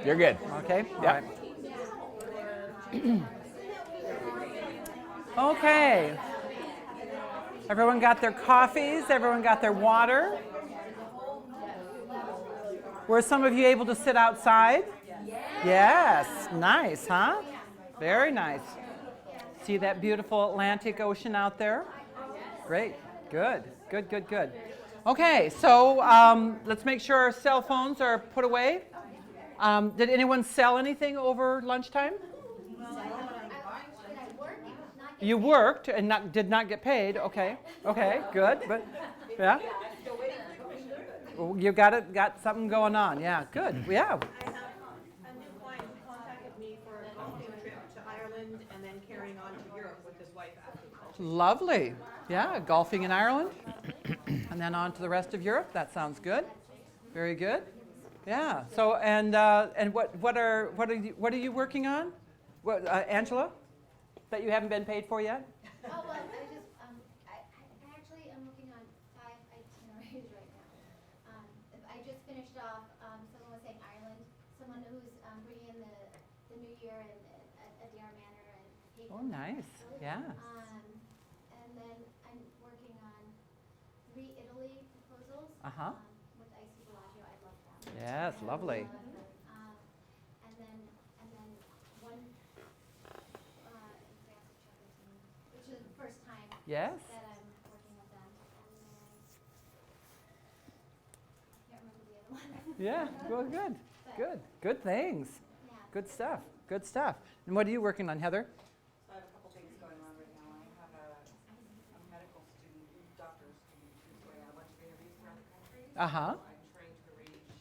You're good. Okay? Yep. All right. Okay. Everyone got their coffees? Everyone got their water? Were some of you able to sit outside? Yes. Nice, huh? Very nice. See that beautiful Atlantic Ocean out there? Great. Good. Good, good, good. Okay, so let's make sure our cell phones are put away. Did anyone sell anything over lunchtime? You worked and did not get paid. Okay. Okay, good. But yeah. You got something going on. Yeah, good. Yeah. I have a new client who contacted me for a golfing trip to Ireland and then carrying on to Europe with his wife after college. Lovely. Yeah, golfing in Ireland and then on to the rest of Europe. That sounds good. Very good. Yeah. So and what are you working on? What Angela? That you haven't been paid for yet? Oh, well, I actually am working on 5 itineraries right now. I just finished off, someone was saying Ireland, someone who's bringing in the New Year and at Dare Manor and Cape. Oh, nice. Yeah. And then I'm working on 3 Italy proposals with Icy Bellagio. I love that. Yes, lovely. And then one which is the first time Yes. that I'm working with them. And then I can't remember the other one. Yeah. Well, good. Good. Good things. Yeah. Good stuff. Good stuff. And what are you working on, Heather? So I have a couple things going on right now. I have a medical student, doctor student, who's going on a bunch of interviews around the country. Uh-huh. So I'm trying to arrange his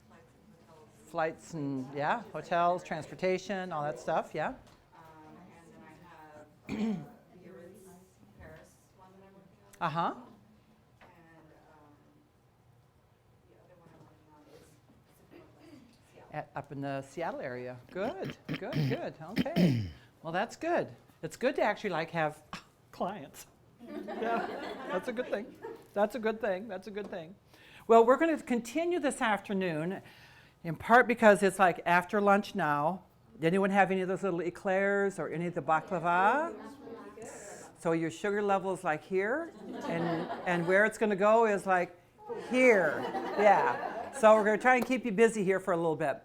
flights and hotels. Flights and, yeah, hotels, transportation, all that stuff, yeah. And then I have Paris one that I'm working on. Uh-huh. And the other one I'm working on is Seattle. Up in the Seattle area. Good, good, good. Okay. Well, that's good. It's good to actually have clients. Yeah, that's a good thing. That's a good thing. That's a good thing. Well, we're going to continue this afternoon, in part because it's like after lunch now. Did anyone have any of those little eclairs or any of the baklava? So your sugar level is like here, and where it's going to go is like here. Yeah. So we're going to try and keep you busy here for a little bit.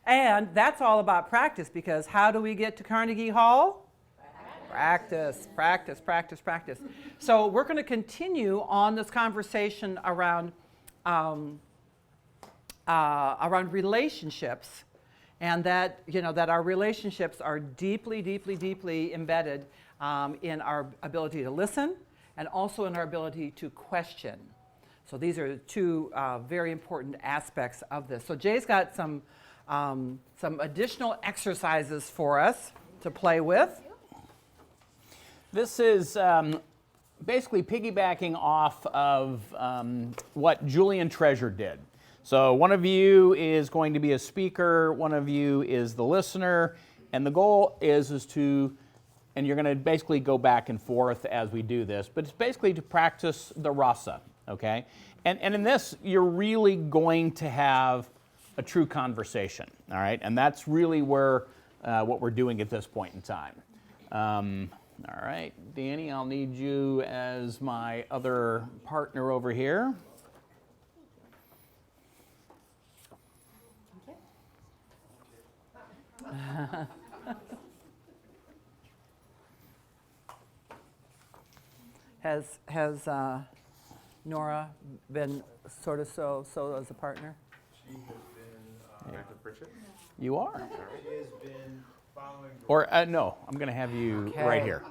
And that's all about practice, because how do we get to Carnegie Hall? Practice, practice, practice, practice. So we're going to continue on this conversation around relationships, and that that our relationships are deeply, deeply, deeply embedded in our ability to listen, and also in our ability to question. So these are two very important aspects of this. So Jay's got some additional exercises for us to play with. This is basically piggybacking off of what Julian Treasure did. So one of you is going to be a speaker, one of you is the listener, and the goal is to, and you're going to basically go back and forth as we do this, but it's basically to practice the rasa, okay? And in this, you're really going to have a true conversation, all right? And that's really where what we're doing at this point in time. All right, Danny, I'll need you as my other partner over here. Has Nora been sort of so as a partner? She has been Dr. Pritchett. You are. She has been following. Or no, I'm going to have you right here,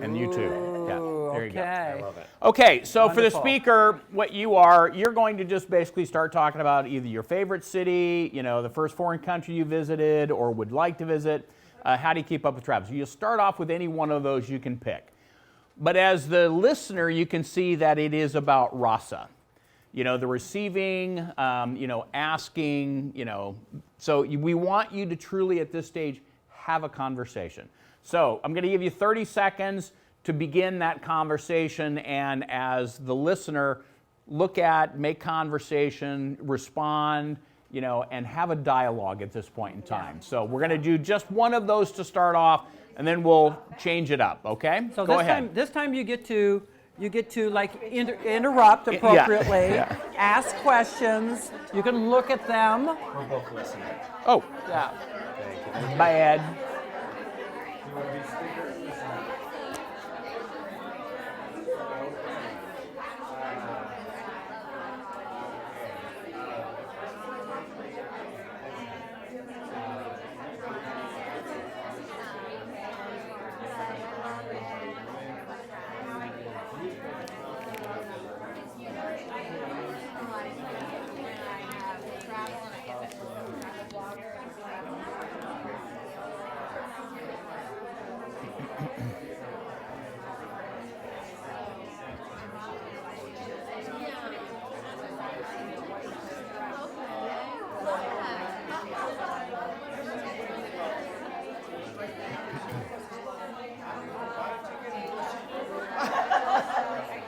and you too. Yeah, there you go. Okay. I love it. Okay, so for the Wonderful. speaker, what you're going to just basically start talking about either your favorite city, the first foreign country you visited or would like to visit. How do you keep up with travel? So you'll start off with any one of those you can pick. But as the listener, you can see that it is about rasa. The receiving, asking, So we want you to truly, at this stage, have a conversation. So I'm going to give you 30 seconds to begin that conversation, and as the listener, look at, make conversation, respond, and have a dialogue at this point in time. So we're going to do just one of those to start off, and then we'll change it up, okay? So Go ahead. This time you get to like interrupt appropriately, Yeah. ask questions. You can look at them. We're both listening. Oh, Yeah. Thank you. bye, Ed. You want to be speaker?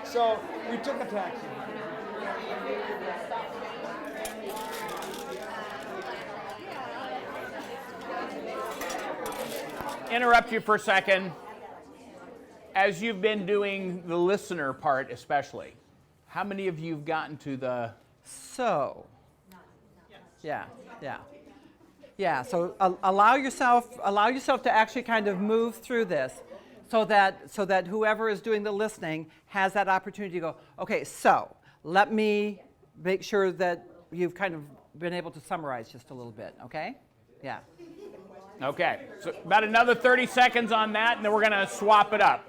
So we took a taxi. Interrupt you for a second. As you've been doing the listener part especially, how many of you have gotten to the... So. Yeah. So allow yourself to actually kind of move through this, so that whoever is doing the listening has that opportunity to go, okay, so let me make sure that you've kind of been able to summarize just a little bit, okay? Yeah. Okay, so about another 30 seconds on that, and then we're going to swap it up.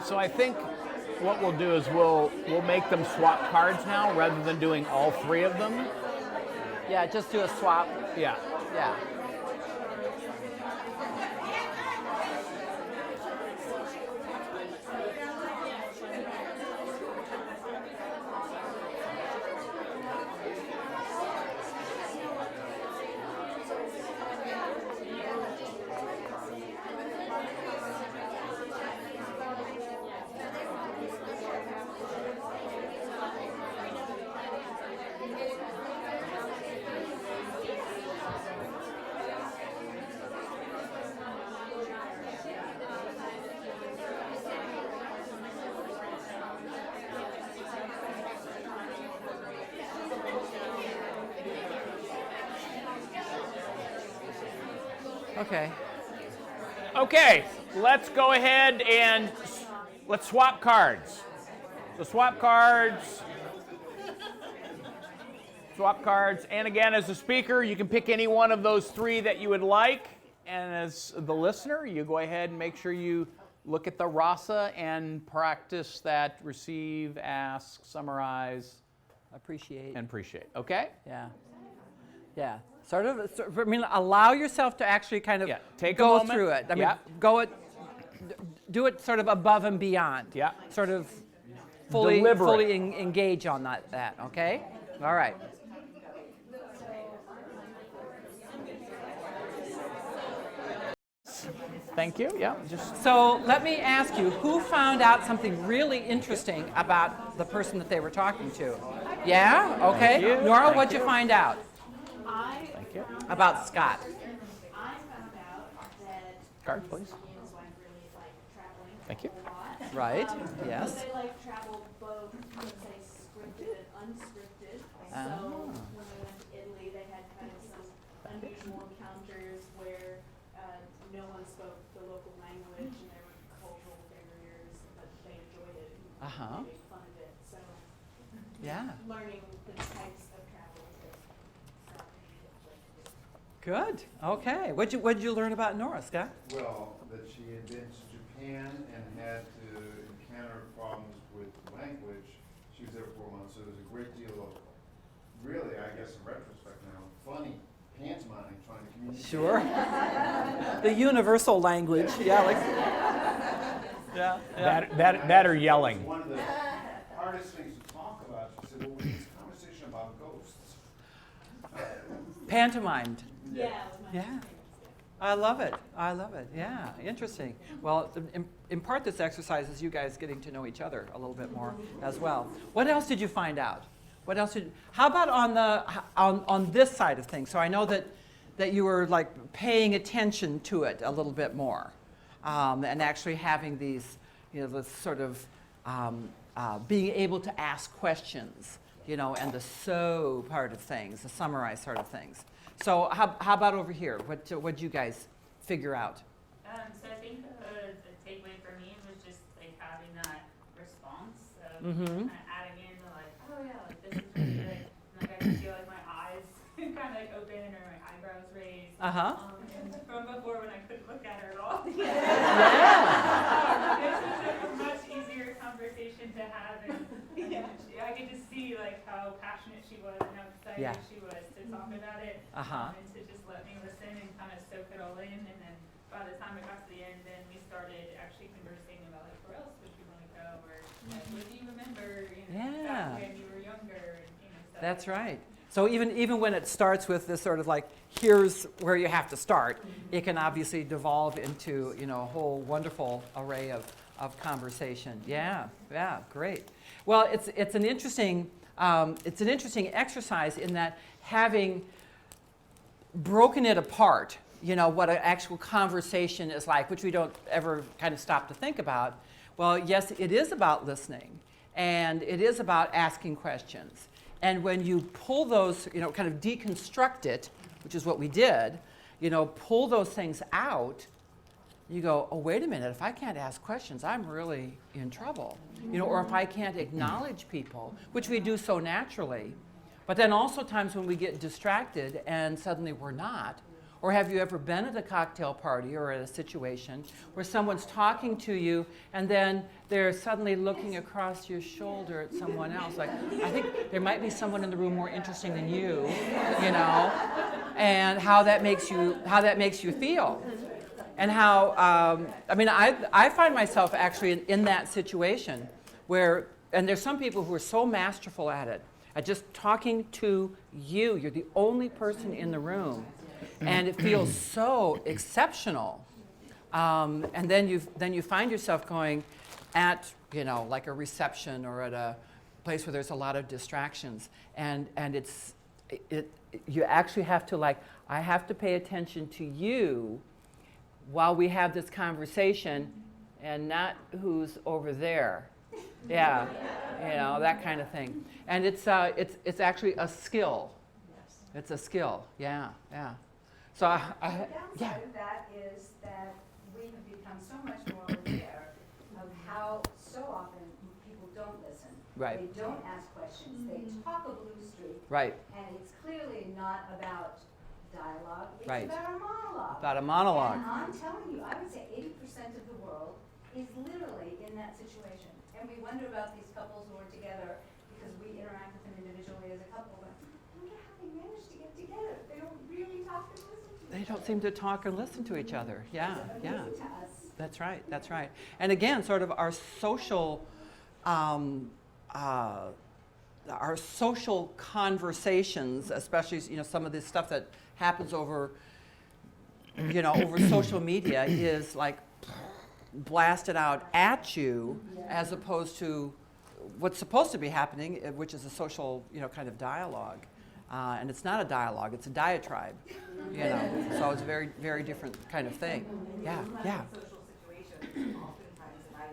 So I think what we'll do is we'll make them swap cards now rather than doing all three of them. Yeah, just do a swap. Yeah. Yeah. Okay. Okay, let's go ahead and let's swap cards. So swap cards. Swap cards. And again, as a speaker, you can pick any one of those three that you would like. And as the listener, you go ahead and make sure you look at the rasa and practice that receive, ask, summarize, Appreciate. and appreciate. Okay? Yeah. Yeah. I mean, allow yourself to actually kind of Take a go moment. through it. I mean, Yeah. do it sort of above and beyond. Yeah. Sort of fully Deliberate. engage on that, okay? All right. Thank you. Yeah. Just So let me ask you, who found out something really interesting about the person that they were talking to? Yeah? Okay. Thank you. Nora, Thank what'd you find out thank you. about Scott? I found out that Card, please. Me and his wife really like traveling Thank you. a lot. Right, But yes. they like travel both, let's say, scripted and unscripted. Ah. So when we went to Italy, they had kind of some unusual encounters where no one spoke the local language and there were cultural barriers, but they enjoyed it and Uh-huh. made fun of it. So Yeah. learning the types of travel that South Asia places. Good. Okay. What'd you learn about Nora, Scott? Well, that she had been to Japan and had to encounter problems with language. She was there 4 months, so there was a great deal of, really, I guess in retrospect now, funny pantomiming trying to communicate. Sure. The universal language. Yeah. Like. Yeah. That or yelling. One of the hardest things to talk about, she said, well, we had this conversation about ghosts. Pantomimed. Yeah, it was my Yeah. experience. I love it. I love it. Yeah, interesting. Well, in part, this exercise is you guys getting to know each other a little bit more as well. What else did you find out? What else did? How about on this side of things? So I know that you were like paying attention to it a little bit more, and actually having these, this sort of being able to ask questions, and the so part of things, the summarize sort of things. So how about over here? What'd you guys figure out? So I think the takeaway for me was just like having that response of Mm-hmm. kind of adding in the like, oh yeah, like this is really good. And like I can feel like my eyes kind of like open or my eyebrows raised. Uh-huh. And from before when I couldn't look at her at all. Yeah. This was like a much easier conversation to have, and I could just see like how passionate she was and how excited Yeah. she was to talk about it, Uh-huh. and to just let me listen and kind of soak it all in. And then by the time it got to the end, then we started actually conversing about like where else would you want to go, or like, what do you remember, Yeah. back when you were younger, and stuff. That's right. So even when it starts with this sort of like, here's where you have to start, it can obviously devolve into, a whole wonderful array of conversation. Yeah, great. Well, it's an interesting exercise in that having broken it apart, what an actual conversation is like, which we don't ever kind of stop to think about. Well, yes, it is about listening, and it is about asking questions. And when you pull those, kind of deconstruct it, which is what we did, pull those things out, you go, oh, wait a minute, if I can't ask questions, I'm really in trouble. Or if I can't acknowledge people, which we do so naturally. But then also times when we get distracted and suddenly we're not. Or have you ever been at a cocktail party or at a situation where someone's talking to you and then they're suddenly looking across your shoulder at someone else, like, I think there might be someone in the room more interesting than you, and how that makes you feel. And how, I find myself actually in that situation where, and there's some people who are so masterful at it, at just talking to you. You're the only person in the room. And it feels so exceptional. And then you find yourself going at, like a reception or at a place where there's a lot of distractions. And you actually have to I have to pay attention to you while we have this conversation and not who's over there. Yeah, that kind of thing. And it's actually a skill. It's a skill, yeah. So The yeah. downside of that is that we have become so much more aware of how so often people don't listen. Right. They don't ask questions. They talk a blue streak. Right. And it's clearly not about dialogue. It's Right. about a monologue. About a monologue. And I'm telling you, I would say 80% of the world is literally in that situation. And we wonder about these couples who are together because we interact with them individually as a couple. But I wonder how they manage to get together. They don't really talk and listen to They don't seem to talk or listen to each other. Yeah. to us. That's right. And again, sort of our social conversations, especially some of this stuff that happens over social media, is like blasted out at you, as opposed to what's supposed to be happening, which is a social kind of dialogue. And it's not a dialogue, it's a diatribe, you know. So it's a very, very different kind of thing. Yeah, yeah. Social situations, oftentimes, and I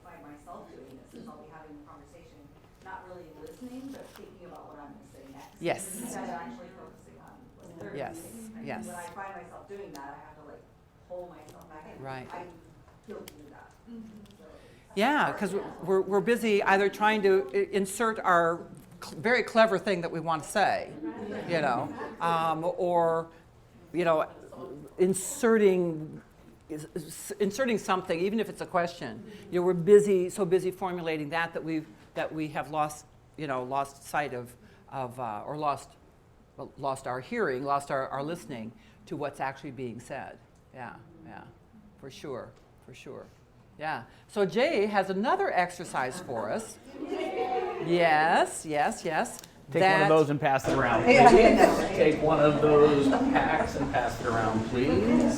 find myself doing this, is I'll be having a conversation, not really listening, but thinking about what I'm going to say next. Yes. Instead of actually focusing on what they're Yes, saying. yes. When I find myself doing that, I have to like hold myself back. Right. I'm guilty of that. So, Yeah, because we're busy either trying to insert our very clever thing that we want to say, you know, or, you know, inserting something, even if it's a question. You know, we're so busy formulating that we have lost, you know, lost sight of or lost our hearing, lost our listening to what's actually being said. Yeah, yeah, for sure. Yeah. So Jay has another exercise for us. Yes. Take one of those and pass it around, please. Take one of those packs and pass it around, please.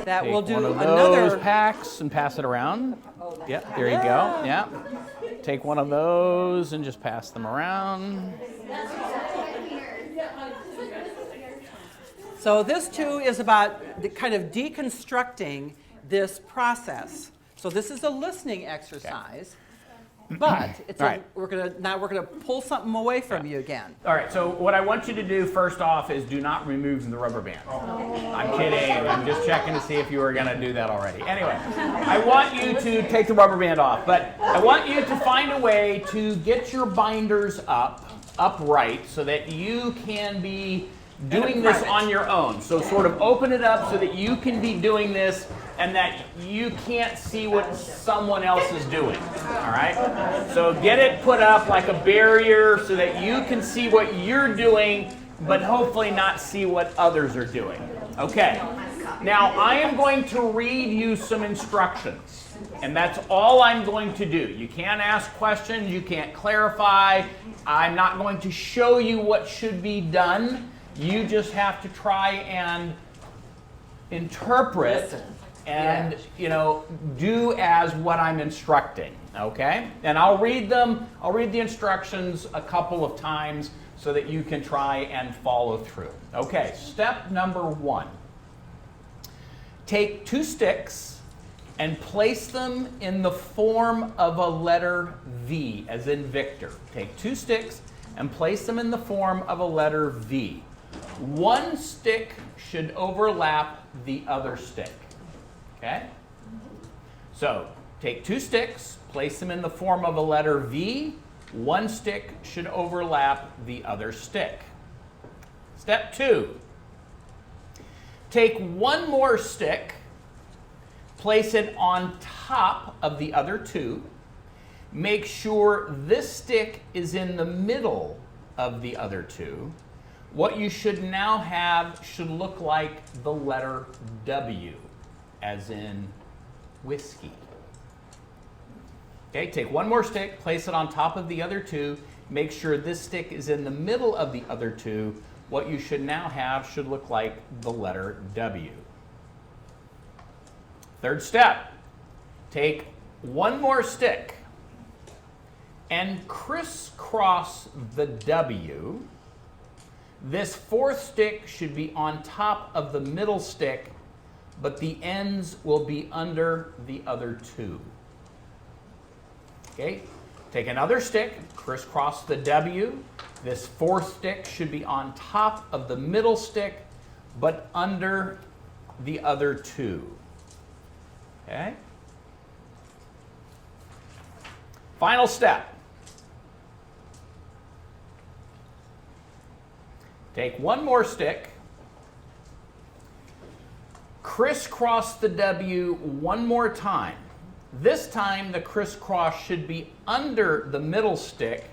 That will Take do one of another. those packs and pass it around. Yep, there you go. Yeah. Take one of those and just pass them around. So this too is about the kind of deconstructing this process. So this is a listening exercise, but it's All right. we're gonna pull something away from you again. All right, so what I want you to do first off is do not remove the rubber band. I'm kidding. I'm just checking to see if you were going to do that already. Anyway, I want you to take the rubber band off, but I want you to find a way to get your binders upright so that you can be doing this on your own. So sort of open it up so that you can be doing this and that you can't see what someone else is doing. All right? So get it put up like a barrier so that you can see what you're doing, but hopefully not see what others are doing. Okay. Now I am going to read you some instructions, and that's all I'm going to do. You can't ask questions, you can't clarify. I'm not going to show you what should be done. You just have to try and interpret and, you know, do as what I'm instructing, okay? And I'll read them, I'll read the instructions a couple of times so that you can try and follow through. Okay, step number 1. Take 2 sticks and place them in the form of a letter V, as in Victor. Take 2 sticks and place them in the form of a letter V. 1 stick should overlap the other stick. Okay? So, take 2 sticks, place them in the form of a letter V. 1 stick should overlap the other stick. Step 2. Take 1 more stick, place it on top of the other 2. Make sure this stick is in the middle of the other 2. What you should now have should look like the letter W, as in whiskey. Okay, take 1 more stick, place it on top of the other 2. Make sure this stick is in the middle of the other 2. What you should now have should look like the letter W. Third step, take 1 more stick and crisscross the W. This 4th stick should be on top of the middle stick, but the ends will be under the other 2. Okay, take another stick, crisscross the W. This 4th stick should be on top of the middle stick, but under the other 2. Okay? Final step. Take 1 more stick, crisscross the W 1 more time. This time the crisscross should be under the middle stick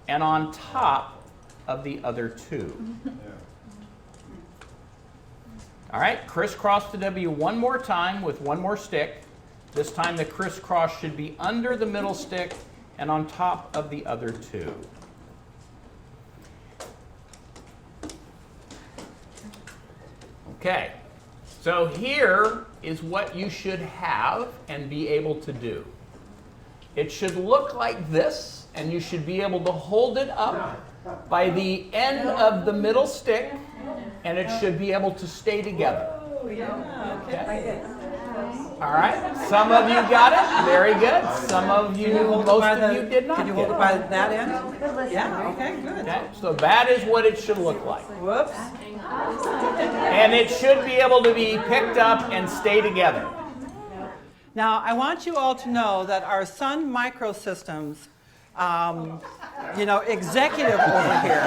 and on top of the other 2. All right, crisscross the W 1 more time with 1 more stick. This time the crisscross should be under the middle stick and on top of the other 2. Okay, so here is what you should have and be able to do. It should look like this, and you should be able to hold it up by the end of the middle stick, and it should be able to stay together. Okay. All right. Some of you got it. Very good. Some of you, most of you did not. Can you hold it by that end? Yeah, okay, good. Okay. So that is what it should look like. Whoops. And it should be able to be picked up and stay together. Now, I want you all to know that our Sun Microsystems, executive over here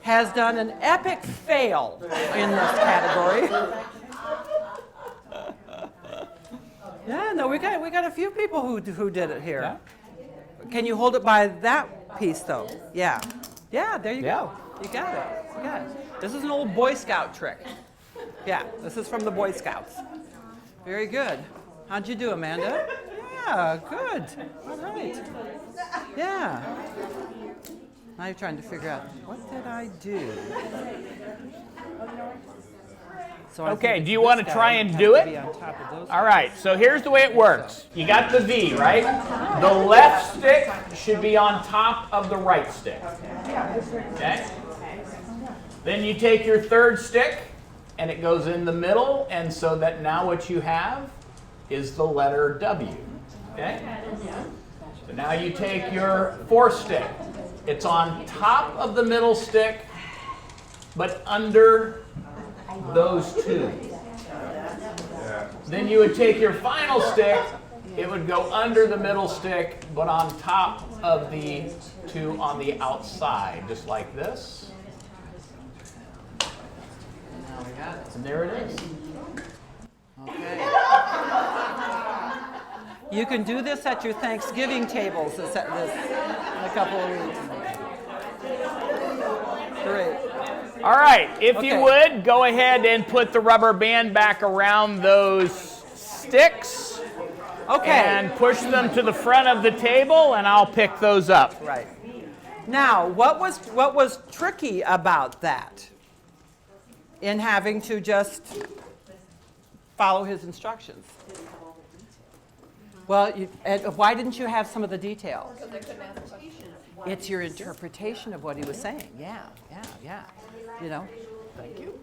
has done an epic fail in this category. Yeah, no, we got a few people who did it here. Yeah. Can you hold it by that piece though? Yeah. Yeah, there you go. You got it. You got it. This is an old Boy Scout trick. Yeah, this is from the Boy Scouts. Very good. How'd you do, Amanda? Yeah, good. All right. Yeah. Now you're trying to figure out, what did I do? So I Okay, think do you this want to guy try and has do to it? be on top of those. All right, so here's the way it works. You got the V, right? The left stick should be on top of the right stick. Okay? Then you take your third stick, and it goes in the middle, and so that now what you have is the letter W. Okay? So now you take your fourth stick. It's on top of the middle stick, but under those two. Then you would take your final stick, it would go under the middle stick, but on top of the two on the outside, just like this. And there it is. Okay. You can do this at your Thanksgiving tables this in a couple of weeks. Great. All right, if you Okay. would, go ahead and put the rubber band back around those sticks. Okay. And push them to the front of the table, and I'll pick those up. Right. Now, what was tricky about that? In having to just follow his instructions. Well, and why didn't you have some of the details? It's your interpretation of what he was saying. Yeah. You know. Thank you.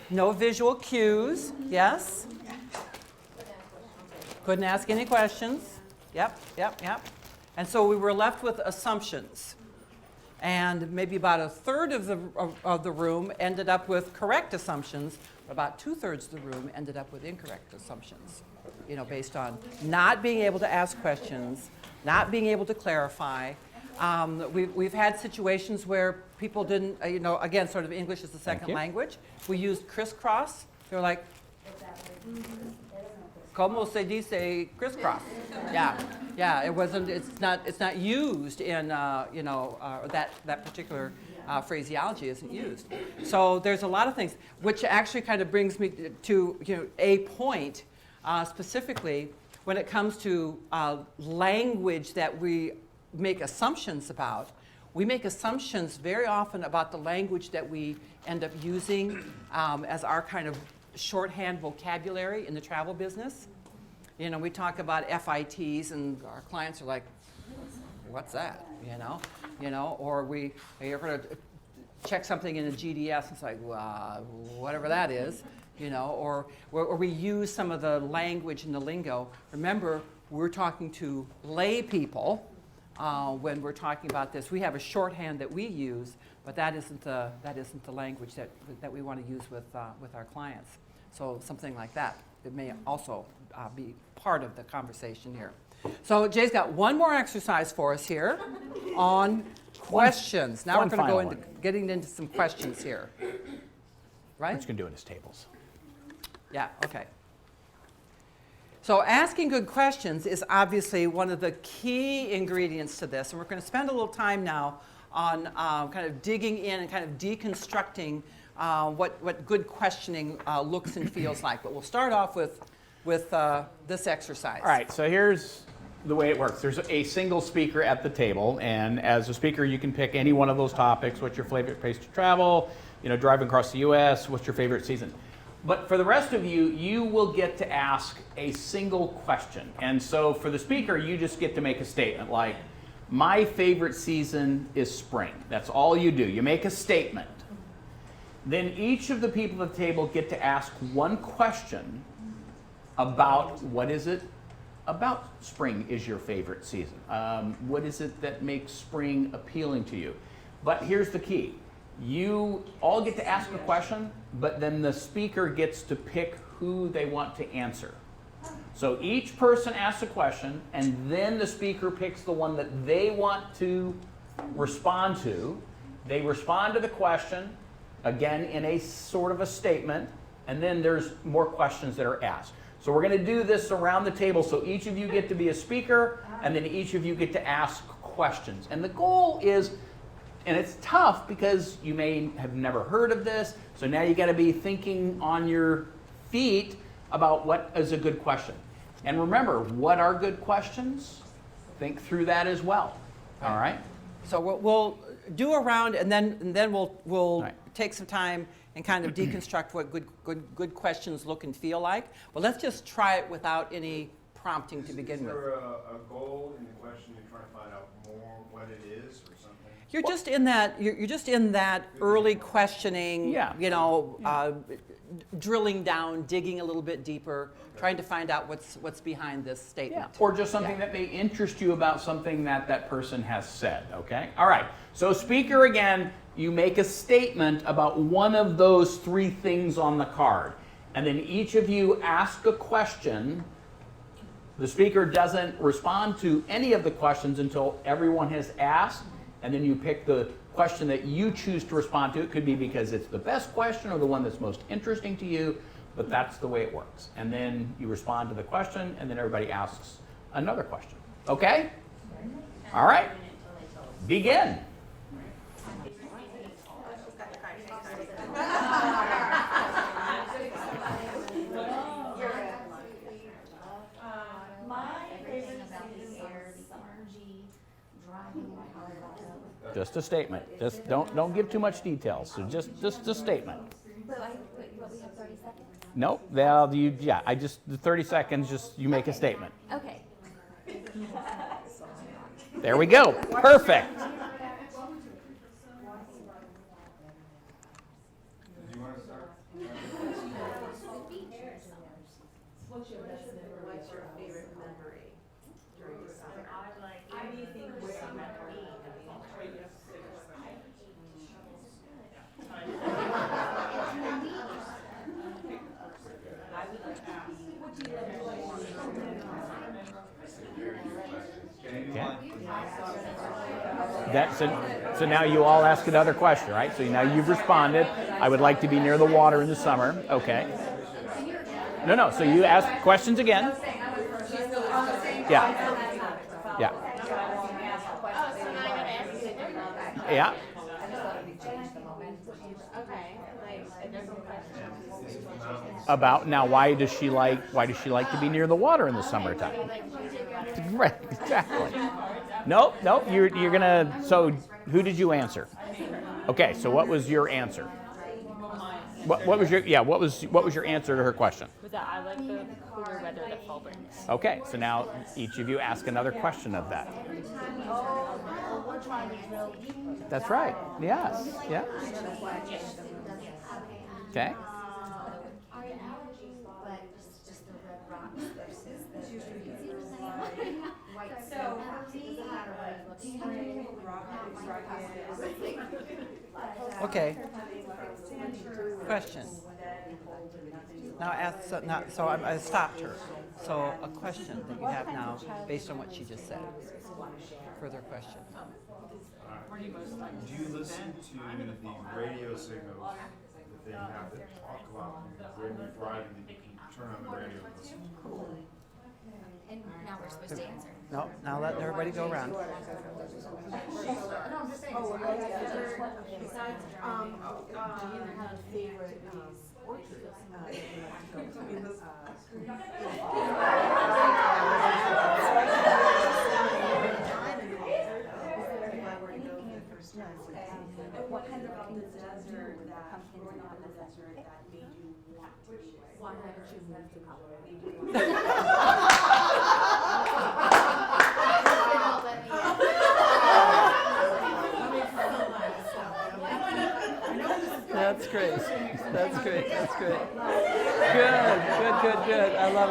No visual cues. Yes. Couldn't ask any questions. Yep. And so we were left with assumptions. And maybe about a third of the room ended up with correct assumptions. About 2/3 of the room ended up with incorrect assumptions. Based on not being able to ask questions, not being able to clarify. We've had situations where people didn't, again, sort of English as a second language. We used crisscross. They were like, "Como se dice crisscross?" Yeah. It wasn't. It's not used in that particular phraseology isn't used. So there's a lot of things, which actually kind of brings me to a point specifically when it comes to language that we make assumptions about. We make assumptions very often about the language that we end up using as our kind of shorthand vocabulary in the travel business. We talk about FITs, and our clients are like, "What's that?" Or you're going to check something in a GDS, and it's like, whatever that is, or we use some of the language and the lingo. Remember, we're talking to lay people when we're talking about this. We have a shorthand that we use, but that isn't the language that we want to use with our clients. So something like that, it may also be part of the conversation here. So Jay's got one more exercise for us here on questions. Now we're going to go into getting into some questions here. Right? What you can do in his tables. Yeah, okay. So asking good questions is obviously one of the key ingredients to this, and we're going to spend a little time now on kind of digging in and kind of deconstructing what good questioning looks and feels like. But we'll start off with this exercise. All right, so here's the way it works. There's a single speaker at the table, and as a speaker, you can pick any one of those topics. What's your favorite place to travel? Driving across the U.S. What's your favorite season? But for the rest of you, you will get to ask a single question. And so for the speaker, you just get to make a statement like, my favorite season is spring. That's all you do. You make a statement. Then each of the people at the table get to ask one question about what is it about spring is your favorite season. What is it that makes spring appealing to you? But here's the key. You all get to ask a question, but then the speaker gets to pick who they want to answer. So each person asks a question, and then the speaker picks the one that they want to respond to. They respond to the question, again, in a sort of a statement, and then there's more questions that are asked. So we're going to do this around the table, so each of you get to be a speaker, and then each of you get to ask questions. And the goal is, and it's tough because you may have never heard of this, so now you got to be thinking on your feet about what is a good question. And remember, what are good questions? Think through that as well. All right? So we'll do a round, and then we'll Right. take some time and kind of deconstruct what good questions look and feel like. But let's just try it without any prompting to begin Is with. there a goal in the question you're trying to find out more what it is or something? You're just in that. You're just in that early questioning. Yeah. You know, drilling down, digging a little bit deeper, trying to find out what's behind this statement. Or just something that may interest you about something that that person has said, okay? All right, so speaker again, you make a statement about one of those three things on the card. And then each of you ask a question. The speaker doesn't respond to any of the questions until everyone has asked, and then you pick the question that you choose to respond to. It could be because it's the best question or the one that's most interesting to you, but that's the way it works. And then you respond to the question, and then everybody asks another question. Okay? All right. Begin. Just a statement. Just don't give too much details. So just a statement. But we have 30 seconds. Nope. Well, the 30 seconds. Just you make a statement. Okay. There we go. Perfect. Do you want to start? What's your favorite memory during the summer? Anything with a memory. So now you all ask another question, right? So now you've responded. I would like to be near the water in the summer. Okay. No. So you ask questions again. Yeah. Yeah. Yeah. About now, why does she like to be near the water in the summertime? Right, exactly. Nope. You're gonna. So who did you answer? Okay. So what was your answer? What was your answer to her question? Was that I like the cooler weather that fall brings. Okay. So now each of you ask another question of that. That's right. Yes. Yeah. Okay. Okay. Question. Now I stopped her. So a question that you have now, based on what she just said. Further question. Do you listen to the radio signals that they have that talk about when you're driving, that you can turn on the radio and listen? And now we're supposed to answer. No, now let everybody go around. Besides, do you have favorite orchards that you like to go What kind of the desert that, growing up in the desert, that made you want to be there? Why did you move to Colorado?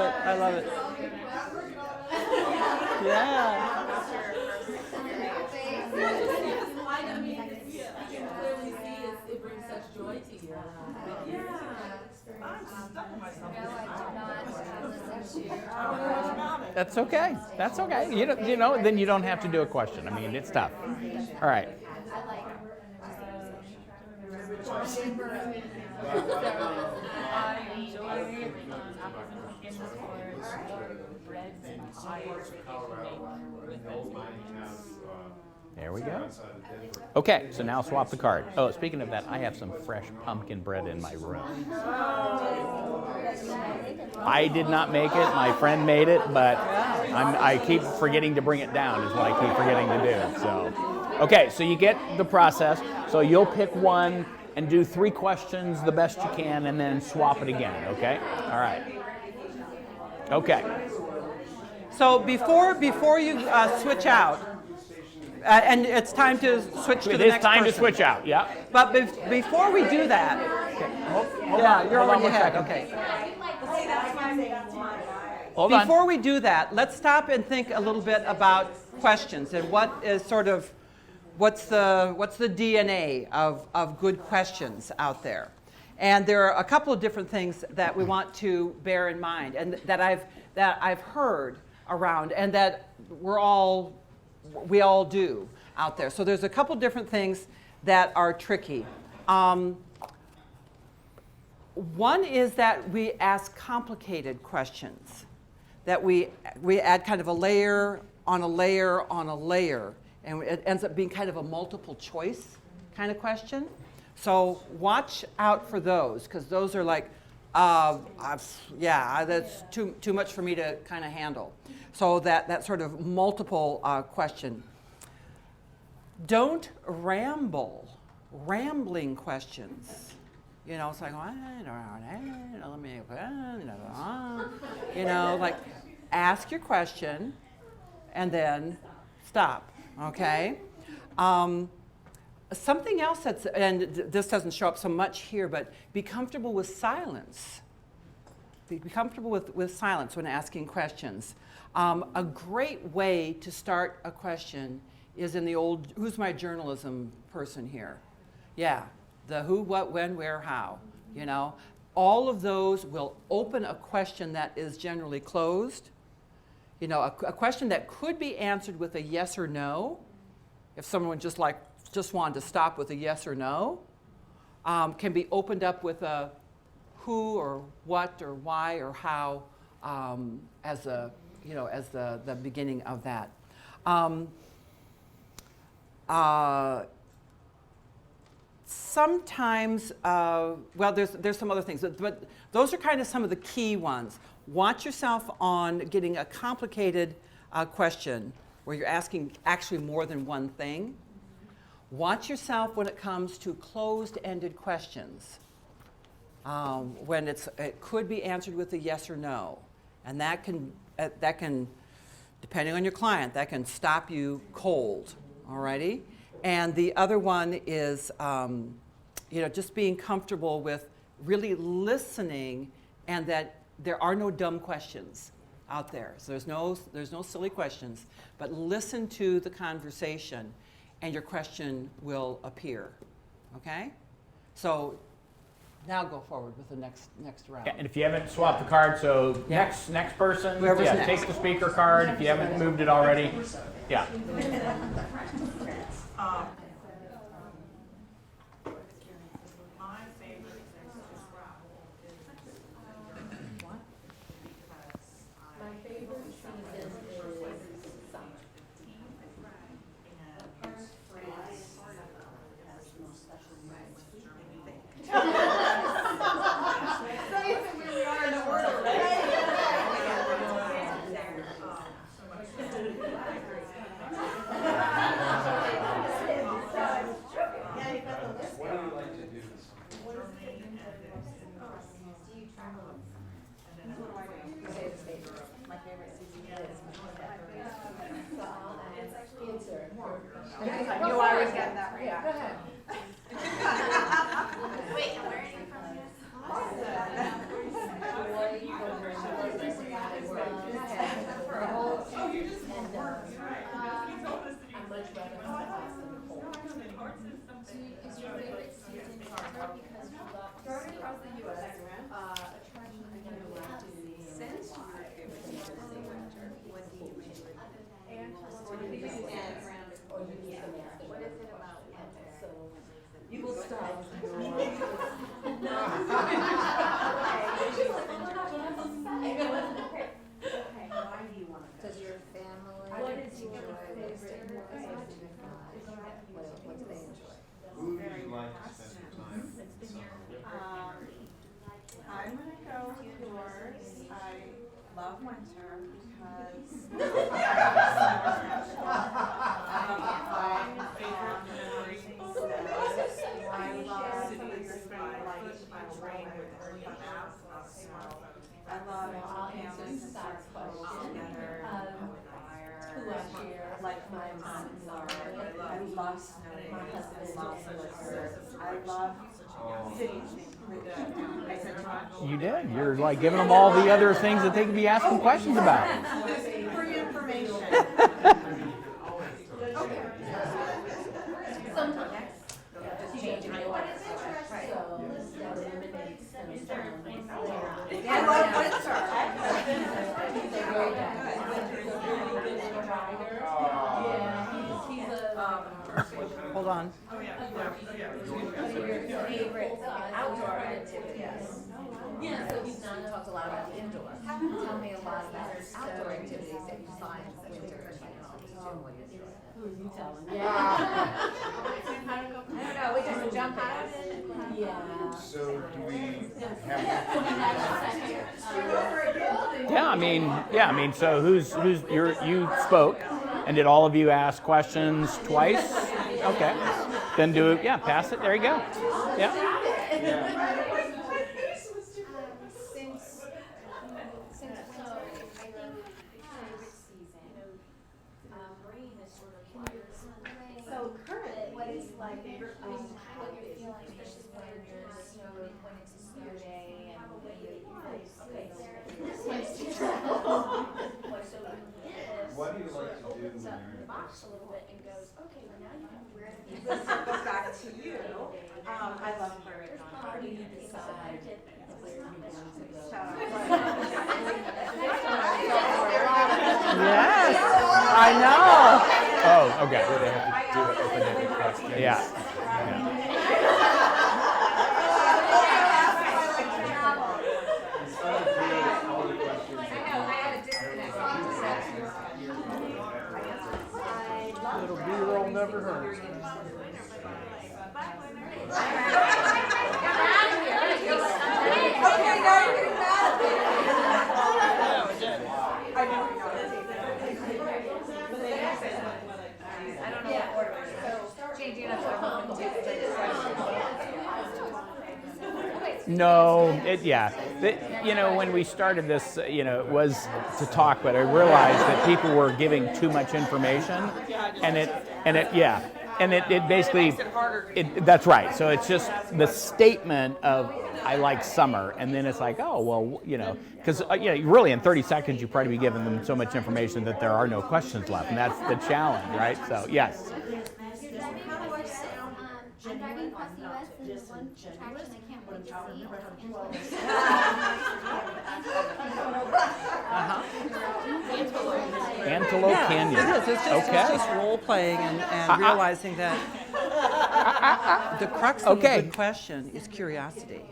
it. I love it. Yeah. I mean, you can clearly see it brings such joy to you. I'm stuck in myself. No, I did not listen to. I don't know much about it. That's okay. That's okay. You know, then you don't have to do a question. I mean, it's tough. All right. I enjoy apples and pumpkins for breads and pies There we go. Okay, so now swap the card. Oh, speaking of that, I have some fresh pumpkin bread in my room. I did not make it. My friend made it, but I keep forgetting to bring it down is what I keep forgetting to do. So, okay, so you get the process. So you'll pick one and do 3 questions the best you can and then swap it again, okay? All right. Okay. So before you switch out, and it's time to switch to the next person. It's time to switch out, yeah. But before we do that, you're already ahead. Okay. Hold on. Before we do that, let's stop and think a little bit about questions and what is sort of what's the DNA of good questions out there. And there are a couple of different things that we want to bear in mind and that I've heard around and that we all do out there. So there's a couple different things that are tricky. One is that we ask complicated questions, that we add kind of a layer on a layer on a layer, and it ends up being kind of a multiple choice kind of question. So watch out for those, because those are like, that's too much for me to kind of handle. So that sort of multiple question. Don't ramble, rambling questions. You know, it's like, like ask your question and then stop, okay? Something else and this doesn't show up so much here, but be comfortable with silence. Be comfortable with silence when asking questions. A great way to start a question is in the old, who's my journalism person here? Yeah, the who, what, when, where, how, you know. All of those will open a question that is generally closed. You know, a question that could be answered with a yes or no, if someone just wanted to stop with a yes or no, can be opened up with a who or what or why or how as the beginning of that. Sometimes, there's some other things, but those are kind of some of the key ones. Watch yourself on getting a complicated question where you're asking actually more than one thing. Watch yourself when it comes to closed-ended questions, when it could be answered with a yes or no, and that can, depending on your client, that can stop you cold. Alrighty, and the other one is, just being comfortable with really listening, and that there are no dumb questions out there. So there's no silly questions, but listen to the conversation, and your question will appear. Okay, so now go forward with the next round. Yeah, and if you haven't swapped the card, so next person, Whoever's next. take the speaker card if you haven't moved it already. Yeah. My favorite thing to Scrabble is what? Because My favorite season is summer. Started across the US, attraction and since you were given to the winter, what do you make with and what is it about winter? You will stop. Okay, why do you want to? Does your family What is your enjoy favorite winter? What do they enjoy? Who do you like to spend your time with? I'm gonna go with yours. I love winter because my favorite memories I love cities by rain with early baths and snow. I love families and start close together with fire. I like my mountains are. I love snow days and love blizzards. I love cities with the. You did. You're like giving them all the other things that they could be asking questions about. Free information. Hold on. Favorite outdoor activities? Yeah, so he's not talked a lot about indoor. Tell me a lot about outdoor activities that you find winter and what you enjoy. Who are you telling? Yeah. I don't know, we just jump in. Yeah. So do we have? Yeah, I mean, so you spoke, and did all of you ask questions twice? Okay, then pass it. There you go. Yeah. So current, what is like, what you're feeling, especially when you're when it's a snow day and when you What do you like to do when you're in the box a little bit and goes, okay, well now you can wear it. This goes back to you. I love Prairie Dawn. How do you decide where you want to go? Yes, I know. Oh, okay. Yeah. Little B-roll never hurts. No, when we started this, it was to talk, but I realized that people were giving too much information, and it basically, that's right. So it's just the statement of, I like summer, and then it's like, oh, well, because really in 30 seconds you probably be giving them so much information that there are no questions left, and that's the challenge, right? So, yes. I'm driving across the US and the one attraction I can't wait to see is Antelope Canyon. It is. It's just role playing and realizing that the crux of a good question is curiosity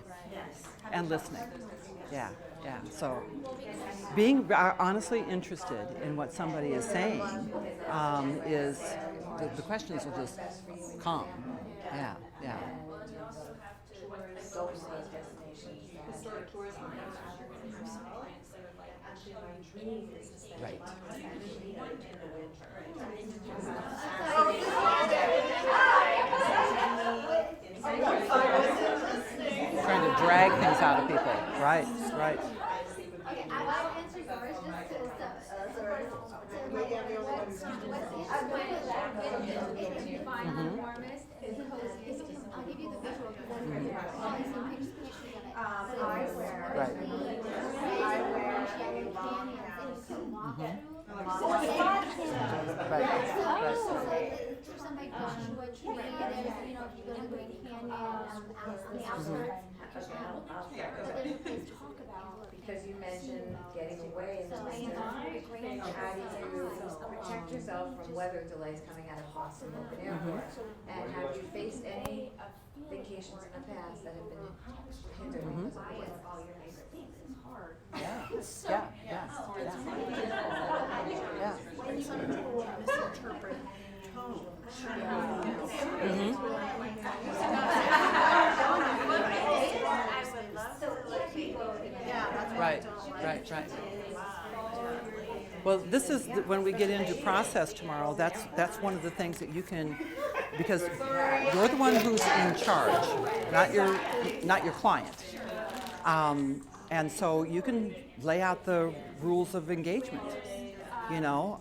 and listening. Yeah. So being honestly interested in what somebody is saying is the questions will just come. Yeah. Historic tourism. Right. Trying to drag things out of people. Right. Okay, I'll answer yours just if you find the warmest and coziest, I'll give you the visual because I'll see some pictures of it. I wear canyons and you can walk through. Right. somebody pushes you a tree, there's, you know, if you go to Grand Canyon, out on the outskirts, but there's a place to talk about. Because you mentioned getting away, So, and you know, how do you protect yourself from weather delays coming out of Boston Logan Airport? And have you faced any vacations in the past that have been hindered because of the weather? all your favorite things, it's hard. When you misinterpret tone. Right. Well, this is, when we get into process tomorrow, that's one of the things that you can, because you're the one who's in charge, not your client. And so you can lay out the rules of engagement. You know,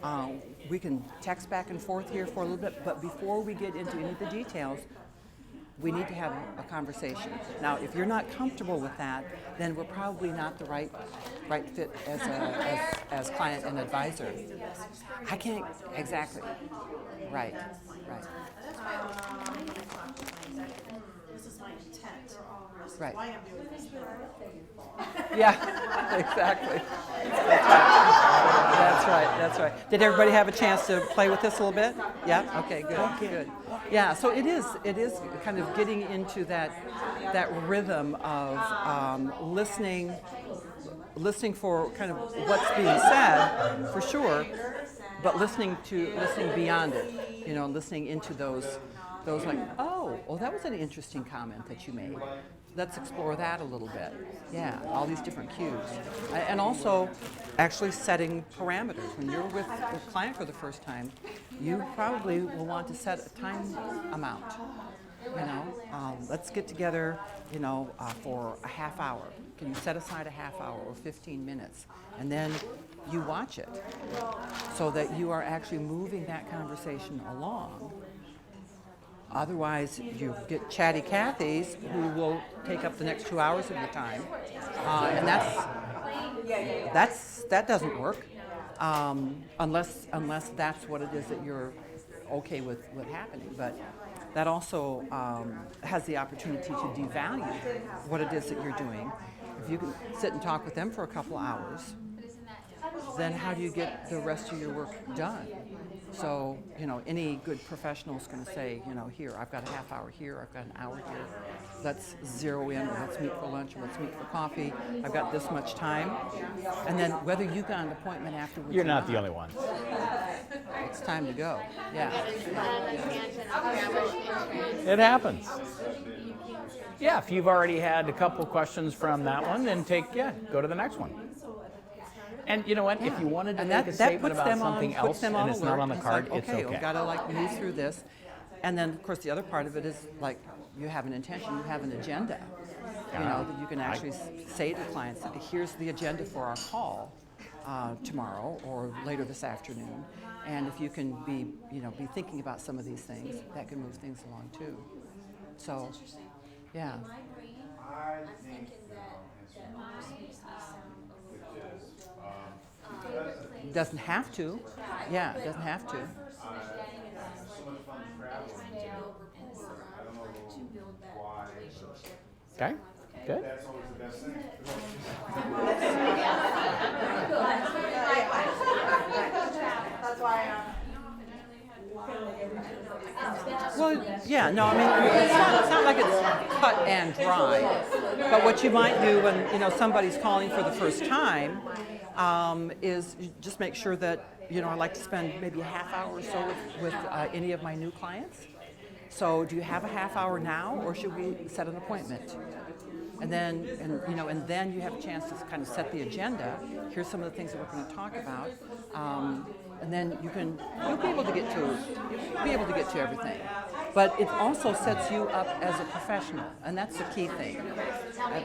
we can text back and forth here for a little bit, but before we get into any of the details, we need to have a conversation. Now, if you're not comfortable with that, then we're probably not the right fit as client and advisor. I can't, exactly. Right. That's why this is my intent. Right. Why I'm doing this. Yeah, exactly. That's right. Did everybody have a chance to play with this a little bit? Yeah? Okay, good. Yeah, so it is kind of getting into that rhythm of listening for kind of what's being said, for sure, but listening beyond it, you know, listening into those like, oh, well, that was an interesting comment that you made. Let's explore that a little bit. Yeah, all these different cues. And also actually setting parameters. When you're with the client for the first time, you probably will want to set a time amount. You know, let's get together, you know, for a half hour. Can you set aside a half hour or 15 minutes? And then you watch it so that you are actually moving that conversation along. Otherwise, you get chatty Cathys who will take up the next 2 hours of your time, and that doesn't work unless that's what it is that you're okay with happening. But that also has the opportunity to devalue what it is that you're doing. If you can sit and talk with them for a couple hours, then how do you get the rest of your work done? So, you know, any good professional is going to say, you know, here, I've got a half hour here, I've got an hour here. Let's zero in, or let's meet for lunch, or let's meet for coffee. I've got this much time. And then whether you got an appointment afterwards You're not the only one. it's time to go. Yeah. It happens. Yeah, if you've already had a couple questions from that one, then go to the next one. And you know what? If you wanted to make a statement about something else and it's not on the card, it's okay. We've got to like move through this. And then, of course, the other part of it is like you have an intention, you have an agenda. You know, that you can actually say to clients, here's the agenda for our call tomorrow or later this afternoon. And if you can be thinking about some of these things, that can move things along too. So, yeah. In my brain, I'm thinking that almost makes me sound a little Doesn't have to. Yeah, it doesn't have to. Okay, good. That's always the best thing. That's why Well, yeah, no, I mean, it's not like it's cut and dry. But what you might do when, somebody's calling for the first time is just make sure that, I like to spend maybe a half hour or so with any of my new clients. So do you have a half hour now, or should we set an appointment? And then, and then you have a chance to kind of set the agenda. Here's some of the things that we're going to talk about, and then you'll be able to get to everything. But it also sets you up as a professional, and that's the key thing.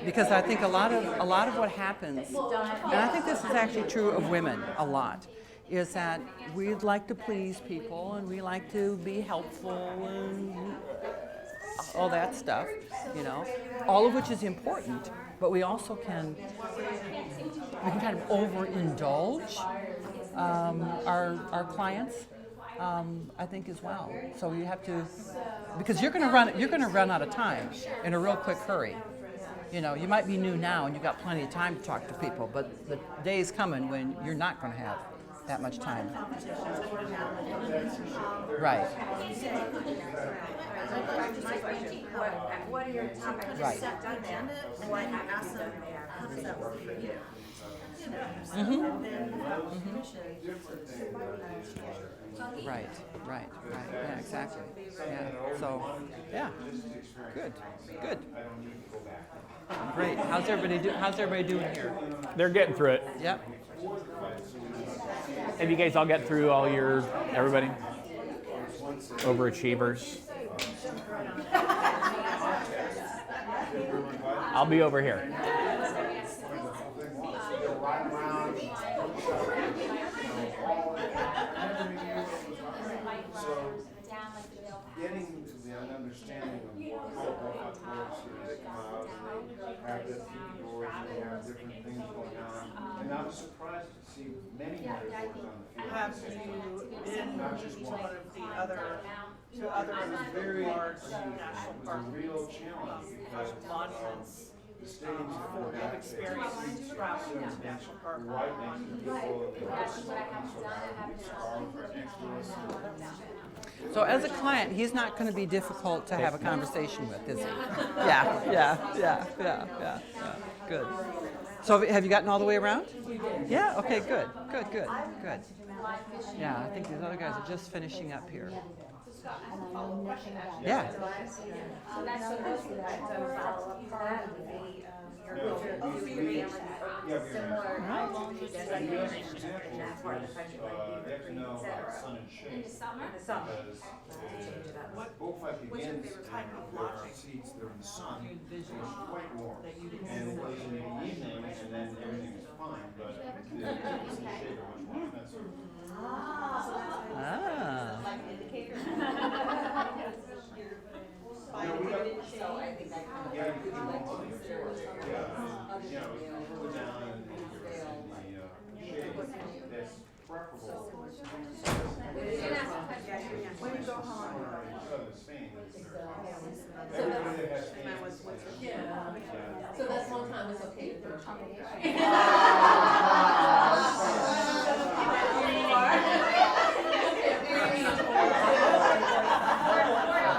Because I think a lot of what happens, and I think this is actually true of women a lot, is that we'd like to please people and we like to be helpful and all that stuff, all of which is important, but we also can kind of overindulge our clients I think as well. So you have to, because you're going to run out of time in a real quick hurry. You know, you might be new now and you've got plenty of time to talk to people, but the day's coming when you're not going to have that much time. Right. What are your topics? Right. Right. Yeah, exactly. Yeah. So, yeah. Good. Great. How's everybody doing here? They're getting through it. Yep. Have you guys all get through all your, everybody? Overachievers. I'll be over here. Getting to the understanding of how it works, they come out and they have the few doors and they have different things going on. And I was surprised to see many more doors on the field. Have you been Not just to one. one of the other Very large it national was park a real challenge because monuments the stadiums for were you've experienced traveling to national park? right next to the people and they were just so right next to us. So as a client, he's not going to be difficult to have a conversation with, is he? Yeah. Good. So have you gotten all the way around? Yeah. Okay. Good. Yeah, I think these other guys are just finishing up here. Yeah. So that's supposed to follow up part of similar that's part of the country, They have to know about sun and shade. in the summer. Because bullfight begins and there are seats, they're in the sun, so it's quite warm. And it goes into the evening and then everything is fine, but the tickets and shade are much more expensive. Ah. Yeah, we got, yeah, you could do more money, of course. Yeah, you know, further down in the shade, that's preferable. When you go home. Spain, everybody that has fans. So that's one time it's okay to do.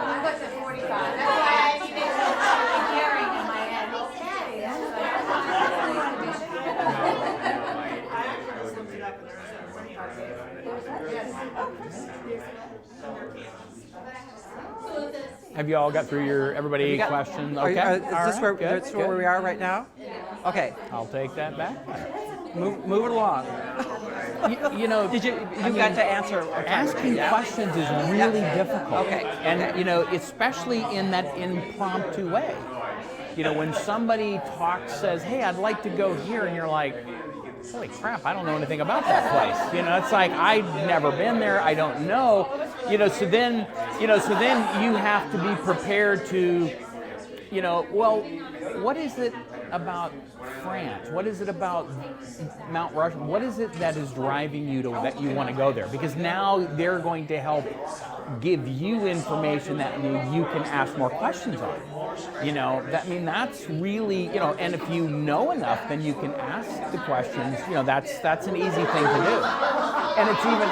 I got to 45. That's why I needed some hearing in my head. Okay, I looked it up and there Have you all got through your, everybody questions? Okay. Is this where we are right now? Okay. I'll take that back. Move it along. You know, You got to answer. asking questions is really difficult. Okay. And, you know, especially in that impromptu way. You know, when somebody says, hey, I'd like to go here, and you're like, holy crap, I don't know anything about that place. You know, it's like, I've never been there, I don't know. You know, so then you have to be prepared to, you know, well, what is it about France? What is it about Mount Rushmore? What is it that is driving you to that you want to go there? Because now they're going to help give you information that you can ask more questions on. You know, that's really, you know, and if you know enough, then you can ask the questions. You know, that's an easy thing to do, and it's even.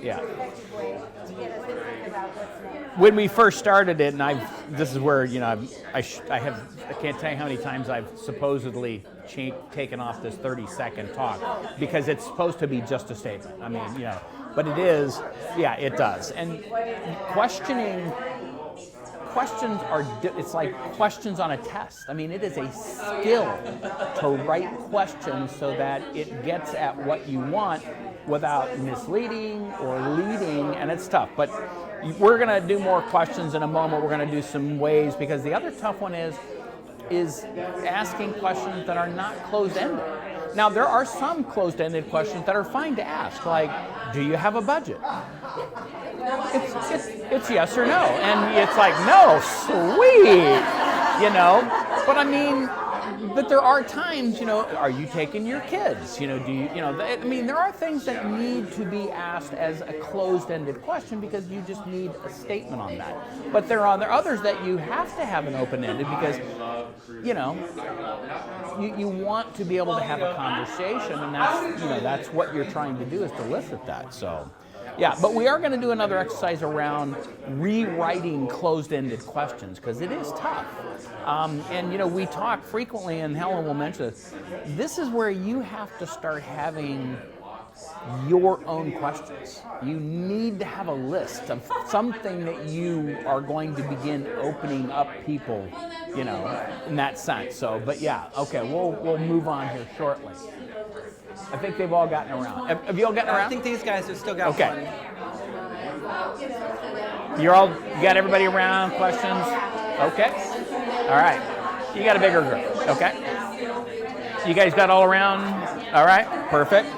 Yeah. When we first started it, and this is where, you know, I can't tell you how many times I've supposedly taken off this 30-second talk because it's supposed to be just a statement. I mean, you know, but it is, yeah, it does. And questions are, it's like questions on a test. I mean, it is a skill to write questions so that it gets at what you want without misleading or leading, and it's tough. But we're going to do more questions in a moment. We're going to do some ways, because the other tough one is asking questions that are not closed-ended. Now, there are some closed-ended questions that are fine to ask, like, do you have a budget? It's yes or no. And it's like, no, sweet, But I mean, but there are times, are you taking your kids? Do you, there are things that need to be asked as a closed-ended question because you just need a statement on that. But there are others that you have to have an open-ended because, you want to be able to have a conversation, and that's what you're trying to do is to elicit that. So. Yeah, but we are going to do another exercise around rewriting closed-ended questions because it is tough. And we talk frequently, and Helen will mention this. This is where you have to start having your own questions. You need to have a list of something that you are going to begin opening up people, in that sense. So, but yeah, okay, we'll move on here shortly. I think they've all gotten around. Have you all gotten around? I think these guys have still got one. Okay. You got everybody around? Questions? Okay. All right. You got a bigger group. Okay. You guys got all around? All right. Perfect.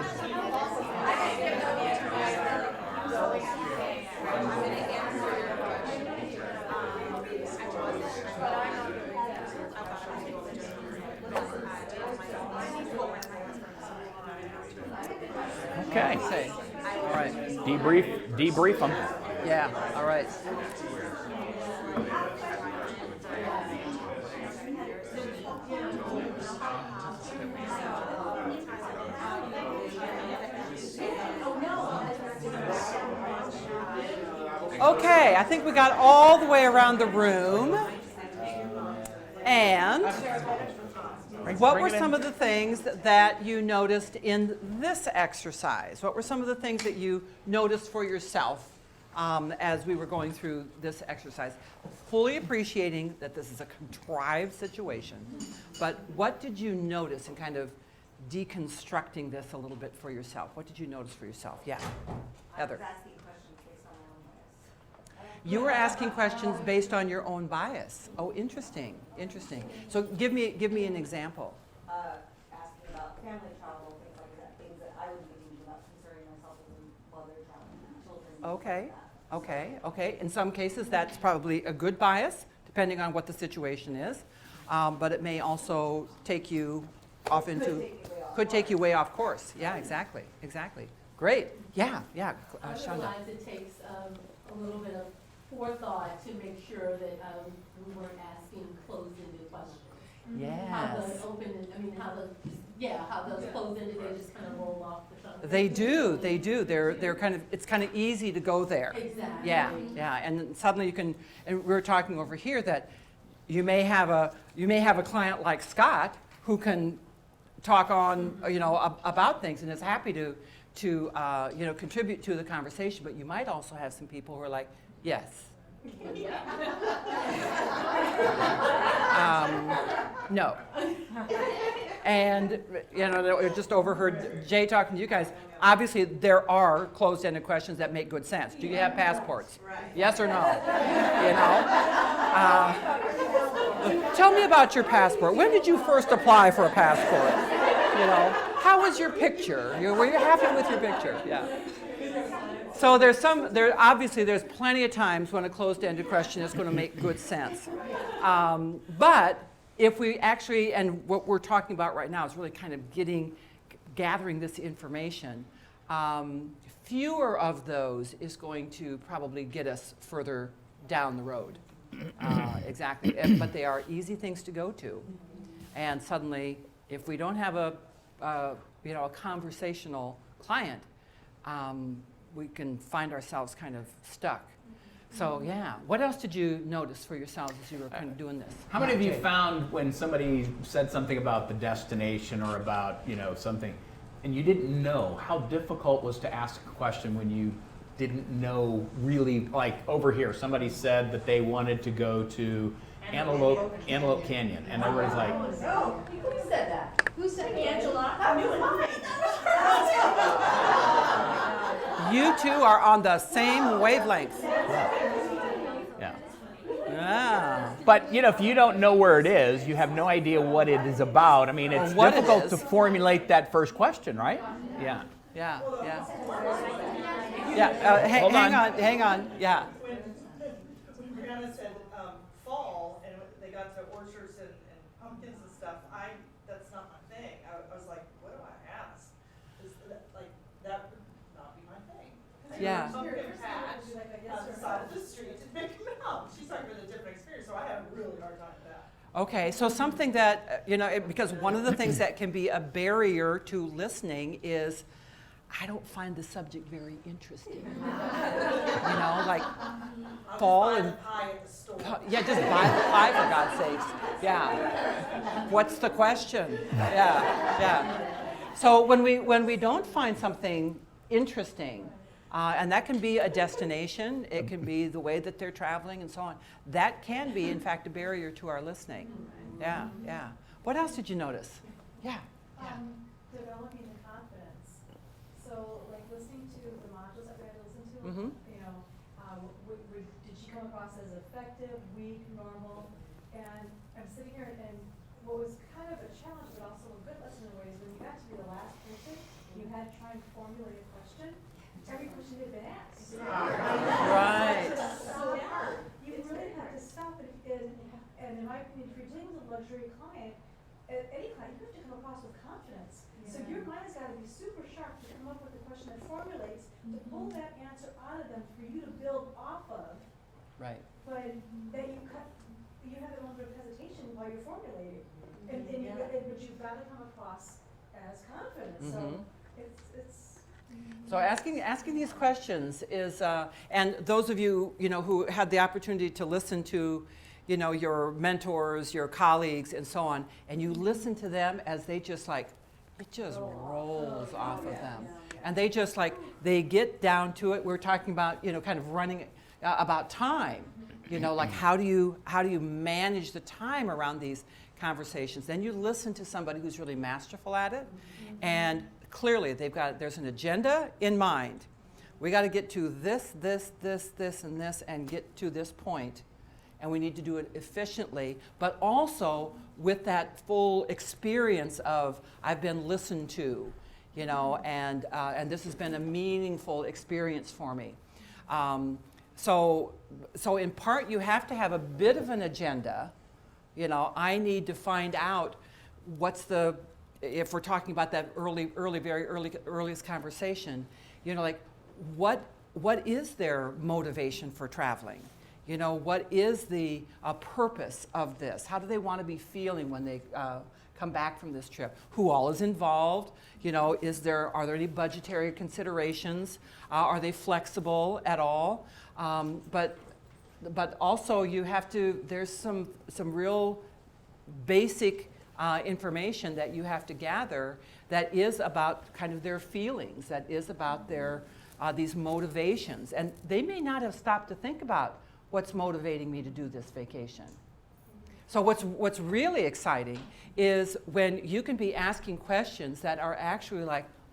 Okay. All right. Debrief them. Yeah, all right. Okay, I think we got all the way around the room. And what were some of the things that you noticed in this exercise? What were some of the things that you noticed for yourself as we were going through this exercise? Fully appreciating that this is a contrived situation, but what did you notice in kind of deconstructing this a little bit for yourself? What did you notice for yourself? Yeah, Heather. You were asking questions based on your own bias. Oh, interesting, interesting. So give me an example. Asking about family travel, things like that, things that I would be thinking about concerning myself as a mother, children. Okay. In some cases, that's probably a good bias, depending on what the situation is. But it may also take you off into, could take you way off course. Yeah, exactly. Great. Yeah. Shonda. Otherwise, it takes a little bit of forethought to make sure that we weren't asking closed-ended questions. Yes. How those closed-ended, they just kind of roll off the tongue. They do. They're kind of, it's kind of easy to go there. Exactly. Yeah. And suddenly you can, and we were talking over here that you may have a client like Scott who can talk on, about things and is happy to contribute to the conversation, but you might also have some people who are like, yes. No. And, I just overheard Jay talking to you guys. Obviously, there are closed-ended questions that make good sense. Do you have passports? Yes or no? Tell me about your passport. When did you first apply for a passport? How was your picture? Were you happy with your picture? Yeah. So there's plenty of times when a closed-ended question is going to make good sense. But if we actually, and what we're talking about right now is really kind of gathering this information, fewer of those is going to probably get us further down the road. Exactly. But they are easy things to go to. And suddenly, if we don't have a conversational client, we can find ourselves kind of stuck. So yeah, what else did you notice for yourselves as you were kind of doing this? How many of you found when somebody said something about the destination or about something, and you didn't know how difficult it was to ask a question when you didn't know really, like over here, somebody said that they wanted to go to Antelope Canyon, and everybody's like, No, who said that? Who said Angela? You two are on the same wavelength. yeah. Yeah. But if you don't know where it is, you have no idea what it is about. I mean, it's Or what it difficult is. to formulate that first question, right? Yeah. Yeah, yeah. Yeah, Hold hang on. hang on, yeah. When Brianna said fall, and they got to orchards and pumpkins and stuff, that's not my thing. I was like, what do I ask? That would not be my thing. Yeah. Pumpkin patch on the side of the street to pick them out. She's talking about a different experience, so I had a really hard time with that. Okay, so something that, because one of the things that can be a barrier to listening is, I don't find the subject very interesting. Like fall and Pie at the store. yeah, just buy the pie for God's sakes. Yeah. What's the question? Yeah, yeah. So when we don't find something interesting, and that can be a destination, it can be the way that they're traveling and so on. That can be, in fact, a barrier to our listening. Yeah, yeah. What else did you notice? Yeah. Developing the confidence. So, like listening to the modules that we had to listen to, Mm-hmm. Did she come across as effective, weak, normal? And I'm sitting here, and what was kind of a challenge, but also a good lesson in ways, when you got to be the last person, you had to try and formulate a question. Every question had been asked. Right. So hard. You really have to stop and in my opinion, if you're dealing with a luxury client, any client, you have to come across with confidence. So your mind's got to be super sharp to come up with a question that formulates, to pull that answer out of them for you to build off of. Right. But that you have a little bit of hesitation while you're formulating, but you've got to come across as confident. So it's. So asking these questions is, and those of you, who had the opportunity to listen to, your mentors, your colleagues, and so on, and you listen to them as they just it just rolls off of them. And they just they get down to it. We're talking about, kind of running, about time, how do you manage the time around these conversations? Then you listen to somebody who's really masterful at it, and clearly there's an agenda in mind. We got to get to this, and this, and get to this point. And we need to do it efficiently, but also with that full experience of, I've been listened to, and this has been a meaningful experience for me. So in part, you have to have a bit of an agenda. I need to find out if we're talking about that very earliest conversation, what is their motivation for traveling? What is the purpose of this? How do they want to be feeling when they come back from this trip? Who all is involved? Are there any budgetary considerations? Are they flexible at all? But also there's some real basic information that you have to gather that is about kind of their feelings, that is about their these motivations. And they may not have stopped to think about what's motivating me to do this vacation. So what's really exciting is when you can be asking questions that are actually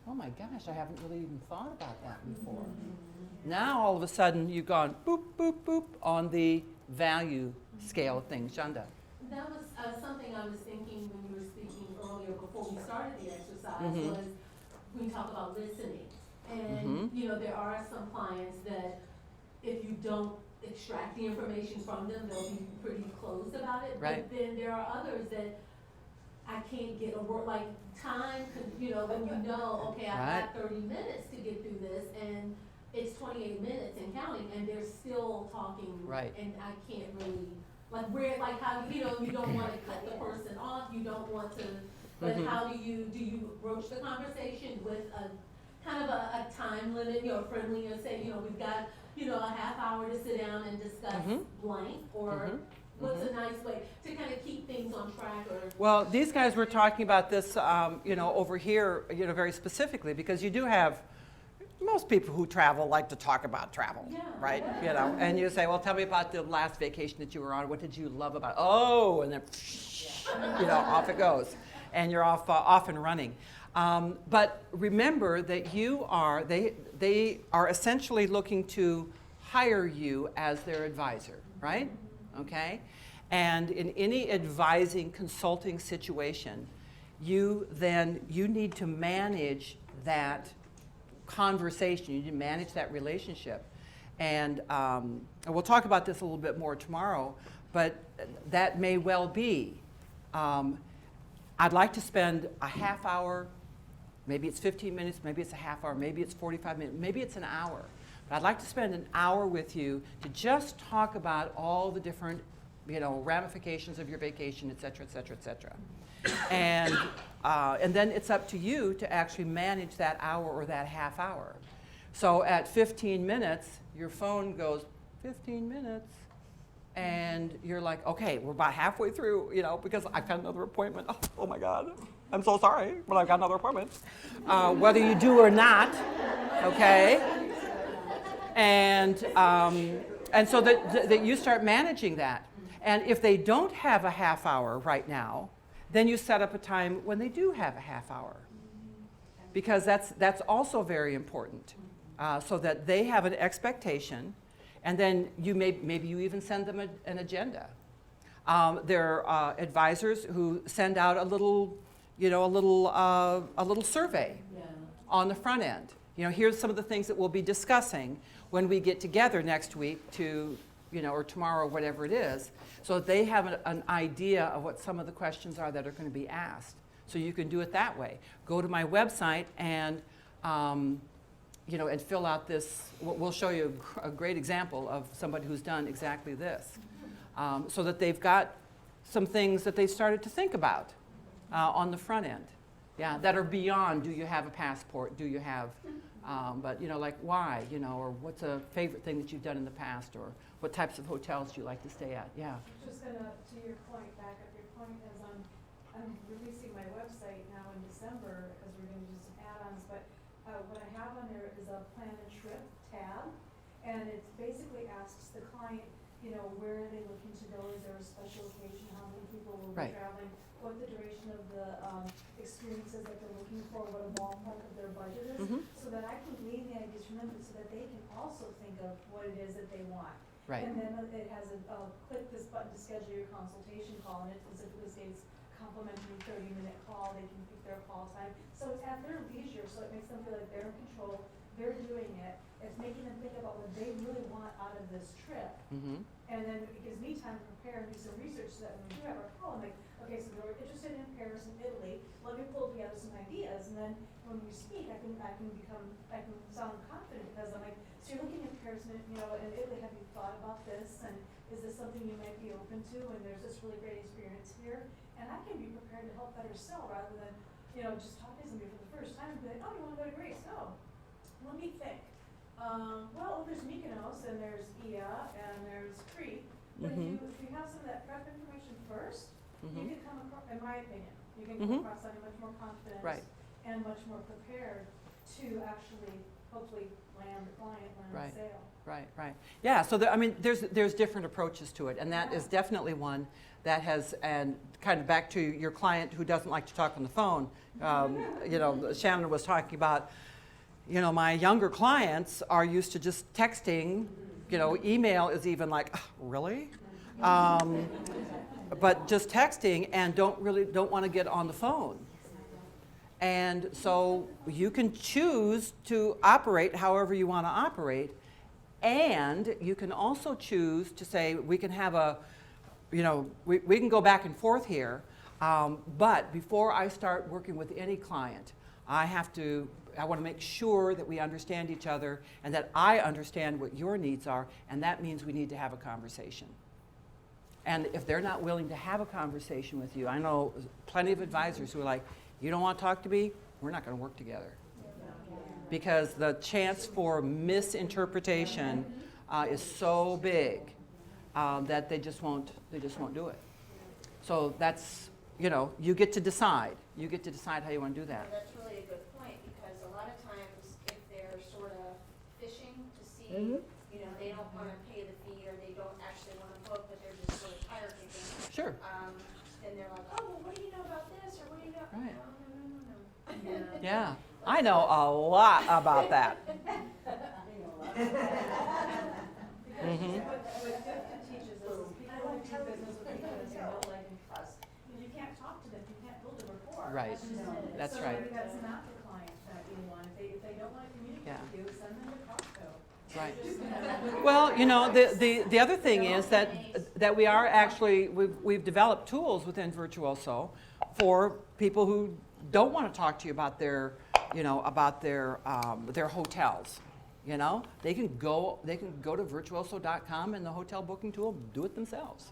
oh my gosh, I haven't really even thought about that before. Now all of a sudden you've gone boop, boop, boop on the value scale of things. Shanda. That was something I was thinking when you were speaking earlier before we started the exercise, was when you talk about listening. And there are some clients that if you don't extract the information from them, they'll be pretty closed about it. Right. But then there are others that I can't get a word, time, when okay, I've got 30 minutes to get through this, and it's 28 minutes and counting, and they're still talking, right. And I can't really, how, you don't want to cut the person off, you don't want to, but how do you broach the conversation with a kind of a time limit, friendly, and say, we've got, a half hour to sit down and discuss blank, or what's a nice way to kind of keep things on track? Well, these guys were talking about this, over here, very specifically, because you do have, most people who travel like to talk about travel, right? And you say, well, tell me about the last vacation that you were on. What did you love about it? Oh, and then, off it goes. And you're off and running. But remember that they are essentially looking to hire you as their advisor, right? Okay? And in any advising, consulting situation, you need to manage that conversation. You need to manage that relationship. And we'll talk about this a little bit more tomorrow, but that may well be, I'd like to spend a half hour, maybe it's 15 minutes, maybe it's a half hour, maybe it's 45 minutes, maybe it's an hour. But I'd like to spend an hour with you to just talk about all the different, ramifications of your vacation, et cetera, et cetera, et cetera. And then it's up to you to actually manage that hour or that half hour. So at 15 minutes, your phone goes, 15 minutes, and you're like, okay, we're about halfway through, because I've got another appointment. Oh my God, I'm so sorry, but I've got another appointment. Whether you do or not, okay? And so that you start managing that. And if they don't have a half hour right now, then you set up a time when they do have a half hour. Because that's also very important, so that they have an expectation, and then maybe you even send them an agenda. There are advisors who send out a little survey on the front end. Here's some of the things that we'll be discussing when we get together next week or tomorrow, whatever it is, so that they have an idea of what some of the questions are that are going to be asked. So you can do it that way. Go to my website and fill out this. We'll show you a great example of somebody who's done exactly this, so that they've got some things that they started to think about on the front end. Yeah, that are beyond, do you have a passport? Do you have, but like why, or what's a favorite thing that you've done in the past, or what types of hotels do you like to stay at? Yeah. Just gonna, to your point, back up your point, as I'm releasing my website now in December, because we're gonna do some add-ons, but what I have on there is a plan a trip tab, and it basically asks the client, where are they looking to go? Is there a special occasion? How many people will be traveling? What the duration of the experiences that they're looking for, what a ballpark of their budget is, so that I can glean the ideas from them, so that they can also think of what it is that they want. Right. And then it has click this button to schedule your consultation call, and it specifically states complimentary 30-minute call. They can pick their call time. So it's at their leisure, so it makes them feel like they're in control. They're doing it. It's making them think about what they really want out of this trip. And then it gives me time to prepare and do some research, so that when we do have our call, I'm like, okay, so they're interested in Paris and Italy. Let me pull together some ideas, and then when we speak, I can sound confident, because I'm like, so you're looking at Paris and Italy. Have you thought about this? And is this something you might be open to? And there's this really great experience here, and I can be prepared to help better sell, rather than just talking to somebody for the first time and be like, oh, you want to go to Greece? No, let me think. Well, there's Mykonos, and there's Ia, and there's Crete. But if you have some of that prep information first, you can come across, in my opinion, you can come across something much more confident and much more prepared to actually, hopefully, land the client, land the sale. Right. Yeah, so there's different approaches to it, and that is definitely one that has, and kind of back to your client who doesn't like to talk on the phone, Shannon was talking about, my younger clients are used to just texting, email is even like, really? But just texting, and don't want to get on the phone. And so you can choose to operate however you want to operate, and you can also choose to say, we can have we can go back and forth here, but before I start working with any client, I want to make sure that we understand each other, and that I understand what your needs are, and that means we need to have a conversation. And if they're not willing to have a conversation with you, I know plenty of advisors who are like, you don't want to talk to me, we're not going to work together. Because the chance for misinterpretation is so big that they just won't do it. So that's, you get to decide. You get to decide how you want to do that. That's really a good point, because a lot of times if they're sort of fishing to see, they don't want to pay the fee, or they don't actually want to book, but they're just sort of tire kicking. Sure. Then they're like, oh, well, what do you know about this, or what do you know? Right. No. Yeah, I know a lot about that. What Gifted teaches us is people who do business with people Right. That's So right. maybe that's not the client that you want. If they don't want to communicate Yeah. with you, send them to Costco. Right. Well, you know, the other thing is that we are actually, we've developed tools within Virtuoso for people who don't want to talk to you about their, you know, about their hotels. You know, they can go to virtuoso.com and the hotel booking tool, do it themselves.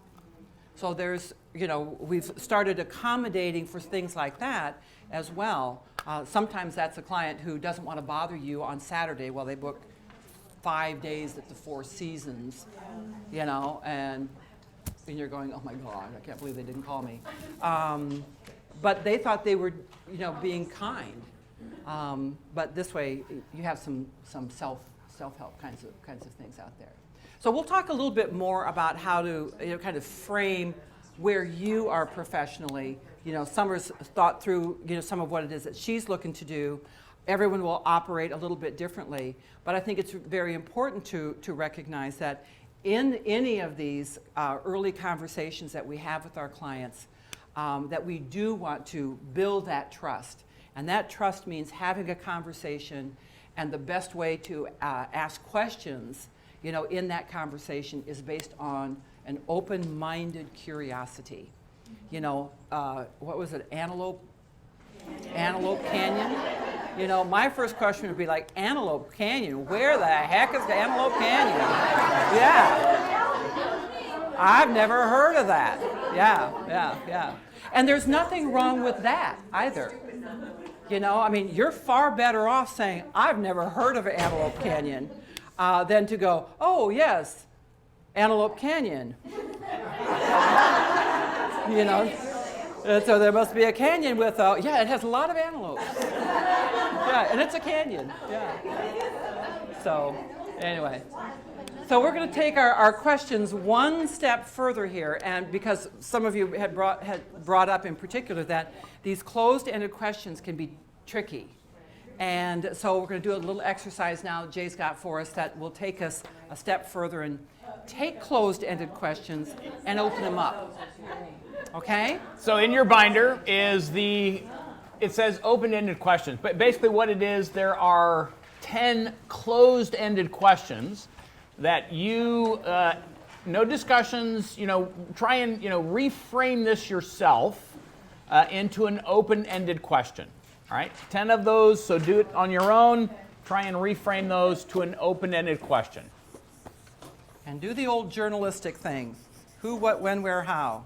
So there's, you know, we've started accommodating for things like that as well. Sometimes that's a client who doesn't want to bother you on Saturday while they book 5 days at the Four Seasons, you know, and you're going, oh my God, I can't believe they didn't call me. But they thought they were, you know, being kind. But this way, you have some self-help kinds of things out there. So we'll talk a little bit more about how to, you know, kind of frame where you are professionally. You know, Summer's thought through, you know, some of what it is that she's looking to do. Everyone will operate a little bit differently, but I think it's very important to recognize that in any of these early conversations that we have with our clients, that we do want to build that trust. And that trust means having a conversation, and the best way to ask questions, you know, in that conversation is based on an open-minded curiosity. You know, what was it, Antelope Canyon? You know, my first question would be like, Antelope Canyon, where the heck is the Antelope Canyon? Yeah. I've never heard of that. Yeah. And there's nothing wrong with that either. You know, I mean, you're far better off saying, I've never heard of Antelope Canyon, than to go, oh, yes, Antelope Canyon. You know, and so there must be a canyon with, yeah, it has a lot of antelopes. Yeah, and it's a canyon, yeah. So, anyway. So we're going to take our questions one step further here, and because some of you had brought up in particular that these closed-ended questions can be tricky. And so we're going to do a little exercise now that Jay's got for us that will take us a step further and take closed-ended questions and open them up. Okay? So in your binder is it says open-ended questions, but basically what it is, there are 10 closed-ended questions that you, no discussions, you know, try and, you know, reframe this yourself into an open-ended question. All right, 10 of those, so do it on your own. Try and reframe those to an open-ended question. And do the old journalistic thing. Who, what, when, where, how.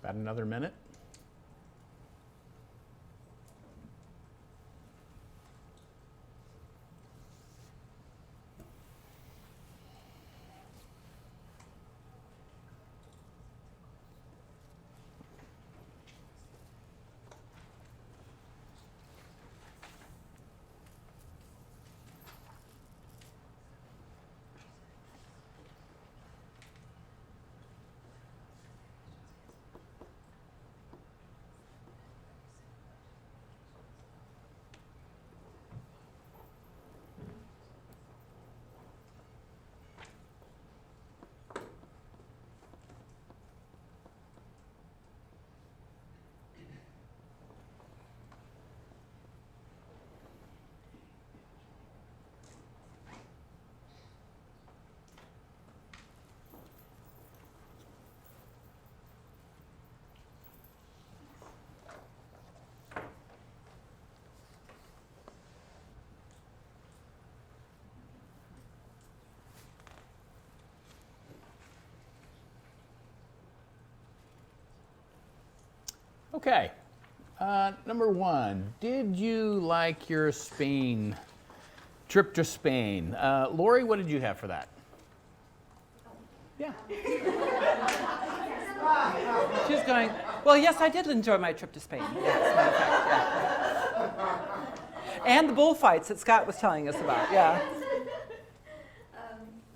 About another minute. Okay. Number one, did you like your Spain trip to Spain? Lori, what did you have for that? Yeah. She's going, well, yes, I did enjoy my trip to Spain. Yes, matter of fact, yeah. And the bullfights that Scott was telling us about, yeah.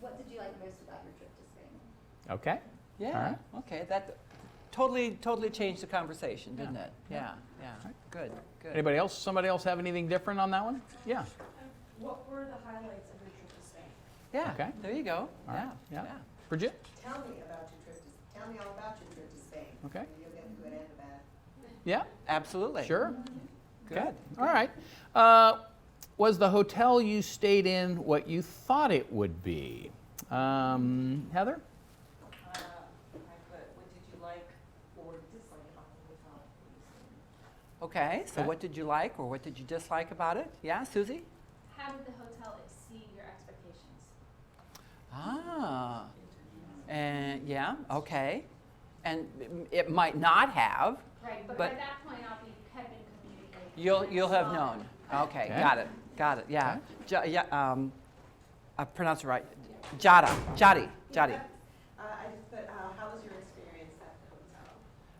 What did you like most about your trip to Spain? Okay. Yeah, All right. okay, that totally changed the conversation, didn't it? Yeah, yeah, good. Anybody else? Somebody else have anything different on that one? Yeah. What were the highlights of your trip to Spain? Yeah, Okay. there you go, All right. yeah. Bridget? Tell me all about your trip to Spain. Okay. You'll get the good and the bad. Yeah. Absolutely. Sure. Good. Okay. All right. Was the hotel you stayed in what you thought it would be? Heather? I put, what did you like or dislike about the hotel? Okay, so Okay. what did you like or what did you dislike about it? Yeah, Susie? How did the hotel exceed your expectations? Ah, and yeah, okay. And it might not have. Right, but But- by that point, I'll be kind of been communicating. You'll have known. Okay, Okay. got it, yeah. I pronounced it right. Jadi. I just put, how was your experience at the hotel?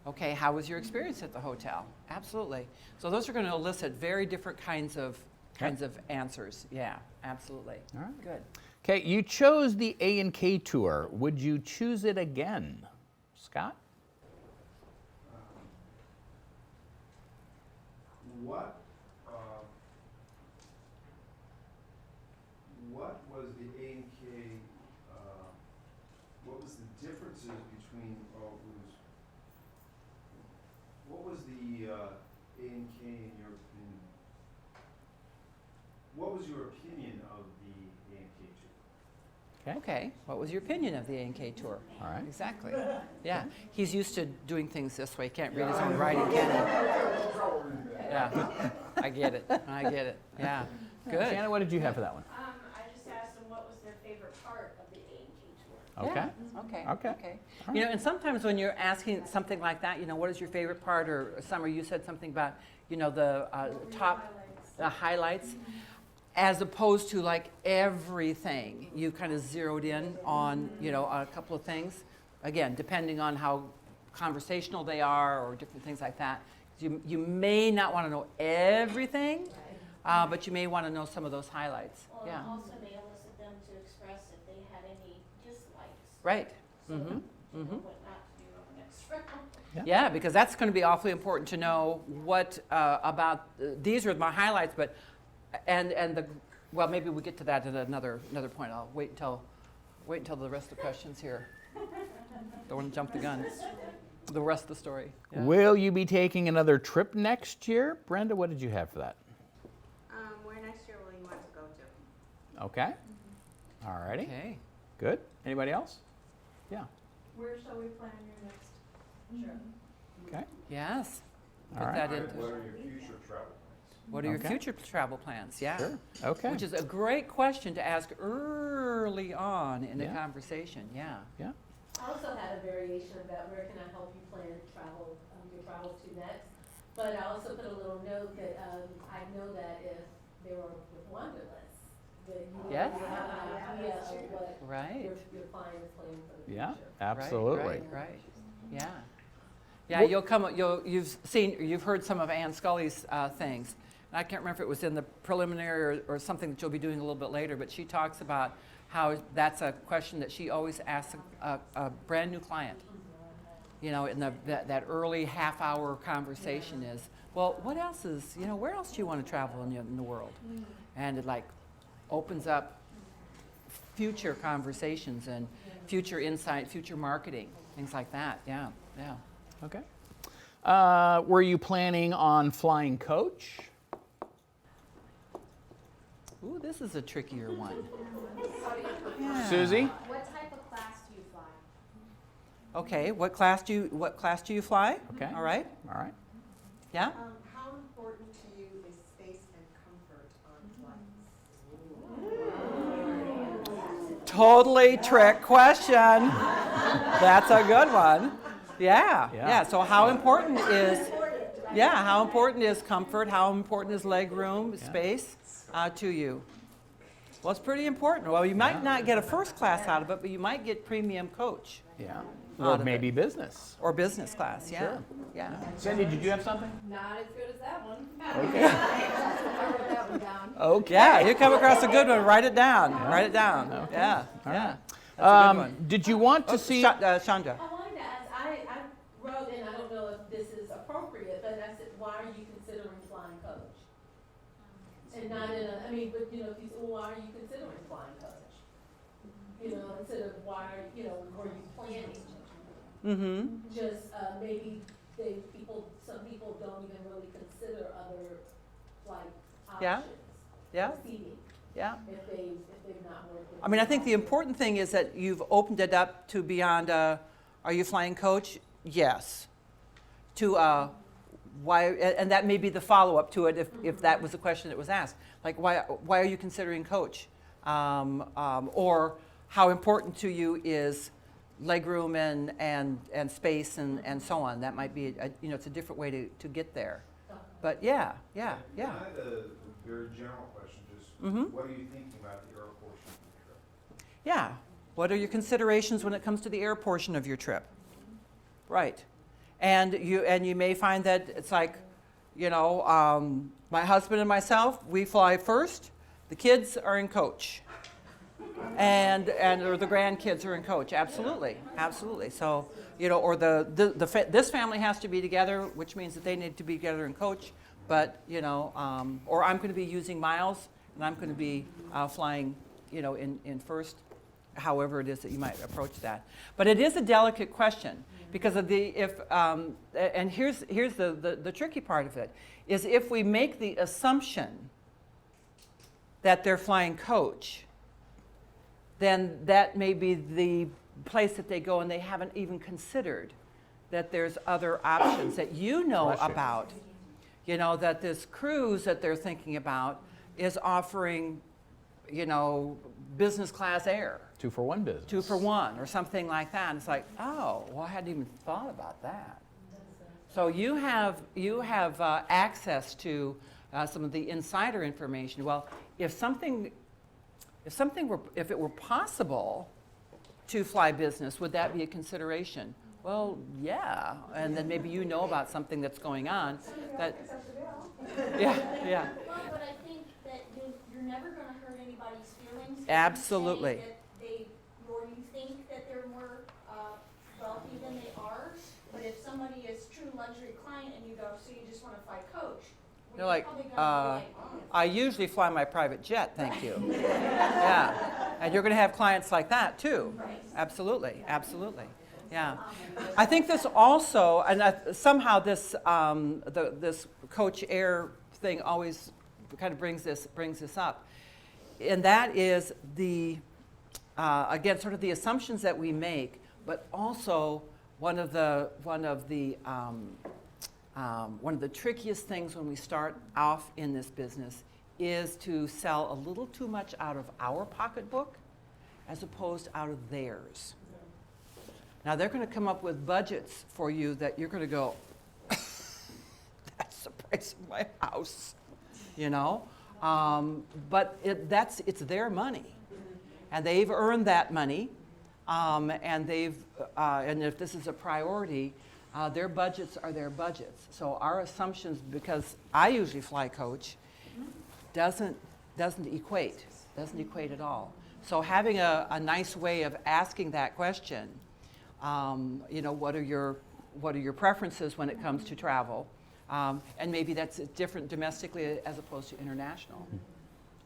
Okay, how was your experience at the hotel? Absolutely. So those are going to elicit very different kinds of answers. Yeah, absolutely. All right. Good. Okay, you chose the A&K tour. Would you choose it again? Scott? What was the A&K, what was the differences between, what was the A&K in your opinion? What was your opinion of the A&K tour? Okay, what was your opinion of the A&K tour? All right. Exactly. Yeah, he's used to doing things this way. Can't read his own writing, can he? Yeah, I get it. Yeah, good. Shannon, what did you have for that one? I just asked them what was their favorite part of the A&K tour. Okay. Yeah, Okay. okay. All You know, right. and sometimes when you're asking something like that, you know, what is your favorite part? Or Summer, you said something about, you know, the top, the highlights, as opposed to like everything. You kind of zeroed in on, you know, a couple of things. Again, depending on how conversational they are or different things like that. You may not want to know everything, but you may want to know some of those highlights. Well, Yeah. and also may elicit them to express if they had any dislikes. Right. So Mhm. that you know Mhm. what not to do on the next round. Yeah, because that's going to be awfully important to know what about these are my highlights, but and the well, maybe we'll get to that at another point. I'll wait until the rest of the questions here. Don't want to jump the gun. The rest of the story. Yeah. Will you be taking another trip next year? Brenda, what did you have for that? Where next year will you want to go to? Okay. All righty. Okay. Good. Anybody else? Yeah. Where shall we plan your next trip? Okay. Yes. All Put right. that What into. are your future travel plans? What are your Okay. future travel plans? Yeah. Sure. Okay. Which is a great question to ask early on in the Yeah. conversation. Yeah. Yeah. I also had a variation of that, where can I help you plan travel, your travels to next? But I also put a little note that, I know that if they were with Wanderlust, that you would Yes. have an idea of what Right. your client is planning for the future. Yeah, absolutely. Right. Yeah. Yeah, you've heard some of Ann Scully's things. And I can't remember if it was in the preliminary or something that you'll be doing a little bit later, but she talks about how that's a question that she always asks a brand new client. You know, in that early half-hour conversation is, well, what else is, where else do you want to travel in the world? And it like opens up future conversations and future insight, future marketing, things like that. Yeah. Okay. Were you planning on flying coach? Ooh, this is a trickier one. Susie? What type of class do you fly? Okay, what class do you fly? Okay. All right. Yeah. How important to you is space and comfort on flights? Totally trick question. That's a good one. Yeah. So how important is comfort? How important is leg room, space to you? Well, it's pretty important. Well, you might not get a first class out of it, but you might get premium coach. Yeah. Or maybe business. Or business class, yeah. Sure. Yeah. Cindy, did you have something? Not as good as that one. Okay. I wrote that one down. Okay. Yeah, you come across a good one, write it down. Write it down. Okay. Yeah. All Yeah. right. That's a good one. Did you want to see? Chandra. I wanted to ask, I wrote, and I don't know if this is appropriate, but I said, why are you considering flying coach? And not in a, but if you said, well, why are you considering flying coach? Instead of why, were you planning? Mm-hmm. Just maybe some people don't even really consider other flight Yeah. options. Yeah. Seating, Yeah. if they've not worked with. I think the important thing is that you've opened it up to beyond, are you flying coach? Yes. To why, and that may be the follow-up to it if that was the question that was asked. Like, why are you considering coach? Or how important to you is legroom and space and so on. That might be, it's a different way to get there. But yeah. I had a very general question, just what are you thinking about the air portion of the trip? Yeah. What are your considerations when it comes to the air portion of your trip? Right. And you may find that it's like, my husband and myself, we fly first. The kids are in coach. or the grandkids are in coach. Absolutely. So, or this family has to be together, which means that they need to be together in coach. But, or I'm going to be using miles, and I'm going to be flying, in first, however it is that you might approach that. But it is a delicate question because of and here's the tricky part of it, is if we make the assumption that they're flying coach, then that may be the place that they go and they haven't even considered that there's other options that about. That this cruise that they're thinking about is offering, business class air. 2 for 1 business. 2 for 1 or something like that. And it's like, oh, well, I hadn't even thought about that. So you have access to some of the insider information. Well, if it were possible to fly business, would that be a consideration? Well, yeah, and then maybe about something that's going on that. Yeah. Well, but I think that you're never going to hurt anybody's feelings. Absolutely. Or you think that they're more wealthy than they are. But if somebody is true luxury client and you go, so you just want to fly coach, well, They're like, probably gonna be like, I usually fly my private jet, thank you. Yeah, and you're going to have clients like that too. Right. Absolutely. Yeah, I think this also, and somehow this this Coach Air thing always kind of brings this up, and that is the again sort of the assumptions that we make, but also one of the trickiest things when we start off in this business is to sell a little too much out of our pocketbook as opposed out of theirs. Now, they're going to come up with budgets for you that you're going to go, that's the price of my house, you know? But it's their money. And they've earned that money. And if this is a priority, their budgets are their budgets. So our assumptions, because I usually fly coach, doesn't equate at all. So having a nice way of asking that question, you know, what are your preferences when it comes to travel? And maybe that's different domestically as opposed to international.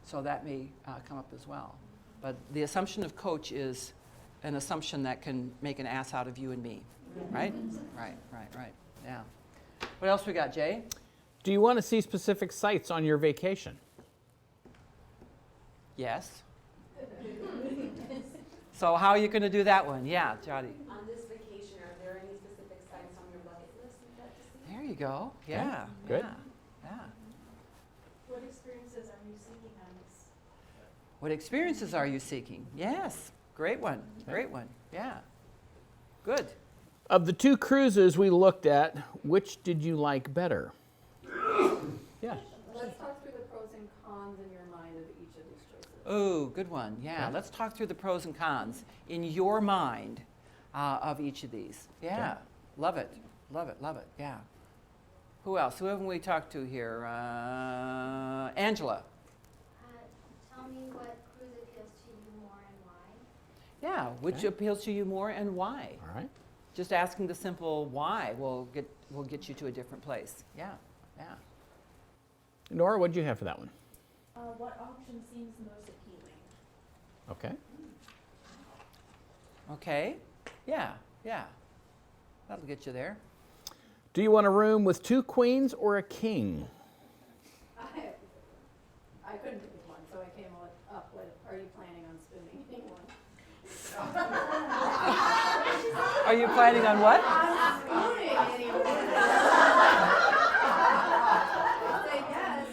So that may come up as well. But the assumption of coach is an assumption that can make an ass out of you and me, right? Right, yeah. What else we got, Jay? Do you want to see specific sites on your vacation? Yes. So how are you going to do that one? Yeah, Jody. On this vacation, are there any specific sites on your bucket list you'd like to see? There you go. Yeah. Good. Yeah. What experiences are you seeking on this? What experiences are you seeking? Yes. Great one. Great one. Yeah. Good. Of the 2 cruises we looked at, which did you like better? Yeah. Let's talk through the pros and cons in your mind of each of these choices. Oh, good one. Yeah. Okay. Let's talk through the pros and cons in your mind of each of these. Yeah. Okay. Love it. Love it. Love it. Yeah. Who else? Who haven't we talked to here? Angela. Tell me what cruise appeals to you more and why. Yeah. Which appeals to you more and why? All right. Just asking the simple why will get you to a different place. Yeah. Yeah. Nora, what did you have for that one? What option seems most appealing? Okay. Okay. Yeah. Yeah. That'll get you there. Do you want a room with 2 queens or a king? I couldn't pick one, so I came up with, are you planning on spooning anyone? Are you planning on what? Spooning anyone. Say yes,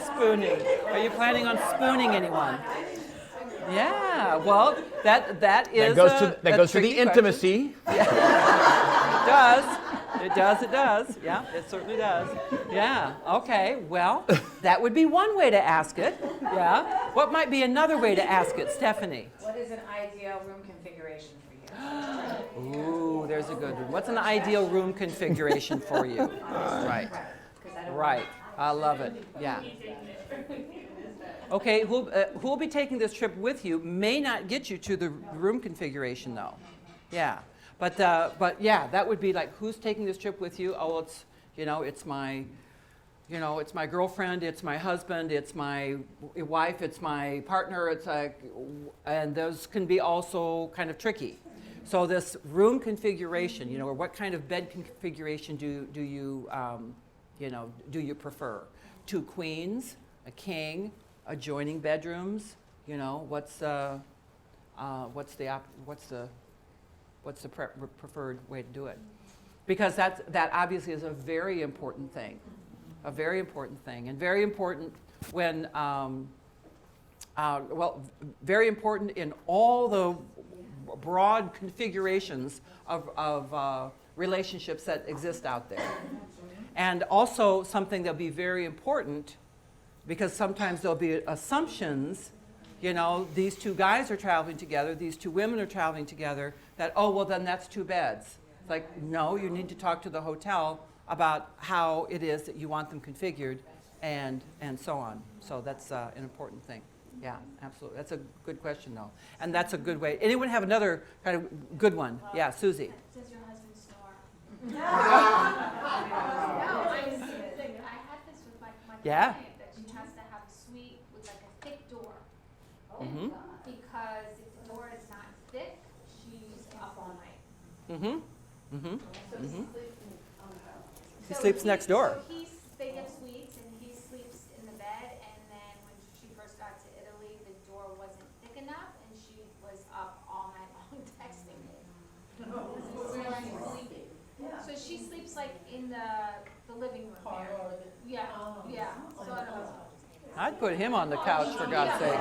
Spooning. Are you planning on spooning anyone? Yeah. Well, that goes to the tricky intimacy. Question. Yeah. It does. Yeah, it certainly does. Yeah. Okay. Well, that would be one way to ask it. Yeah. What might be another way to ask it, Stephanie? What is an ideal room configuration for you? Ooh, there's a good one. What's an ideal room configuration for you? Right. Right. I love it. Yeah. Okay, who'll be taking this trip with you may not get you to the room configuration though. Yeah. But yeah, that would be like, who's taking this trip with you? Oh, it's my girlfriend, it's my husband, it's my wife, it's my partner. It's like, and those can be also kind of tricky. So this room configuration, or what kind of bed configuration do you prefer? 2 queens, a king, adjoining bedrooms. What's the preferred way to do it? Because that obviously is a very important thing, and very important when very important in all the broad configurations of relationships that exist out there, and also something that'll be very important because sometimes there'll be assumptions. These 2 guys are traveling together, these 2 women are traveling together, that, oh, well, then that's 2 beds. It's like, no, you need to talk to the hotel about how it is that you want them configured and so on. So that's an important thing. Yeah, absolutely. That's a good question, though. And that's a good way. Anyone have another kind of good one? Yeah, Susie. Does your husband snore? No, I had this with my Yeah. client, that she has to have a suite with like a thick door. Mm-hmm. Because if the door is not thick, she's up all night. Mm-hmm. Mm-hmm. So he sleeps on the couch. He sleeps next door. So they get suites and he sleeps in the bed, and then when she first got to Italy, the door wasn't thick enough and she was up all night long texting me. So she sleeps like in the living room there. Yeah, yeah. So I don't know. I'd put him on the couch, for God's sake.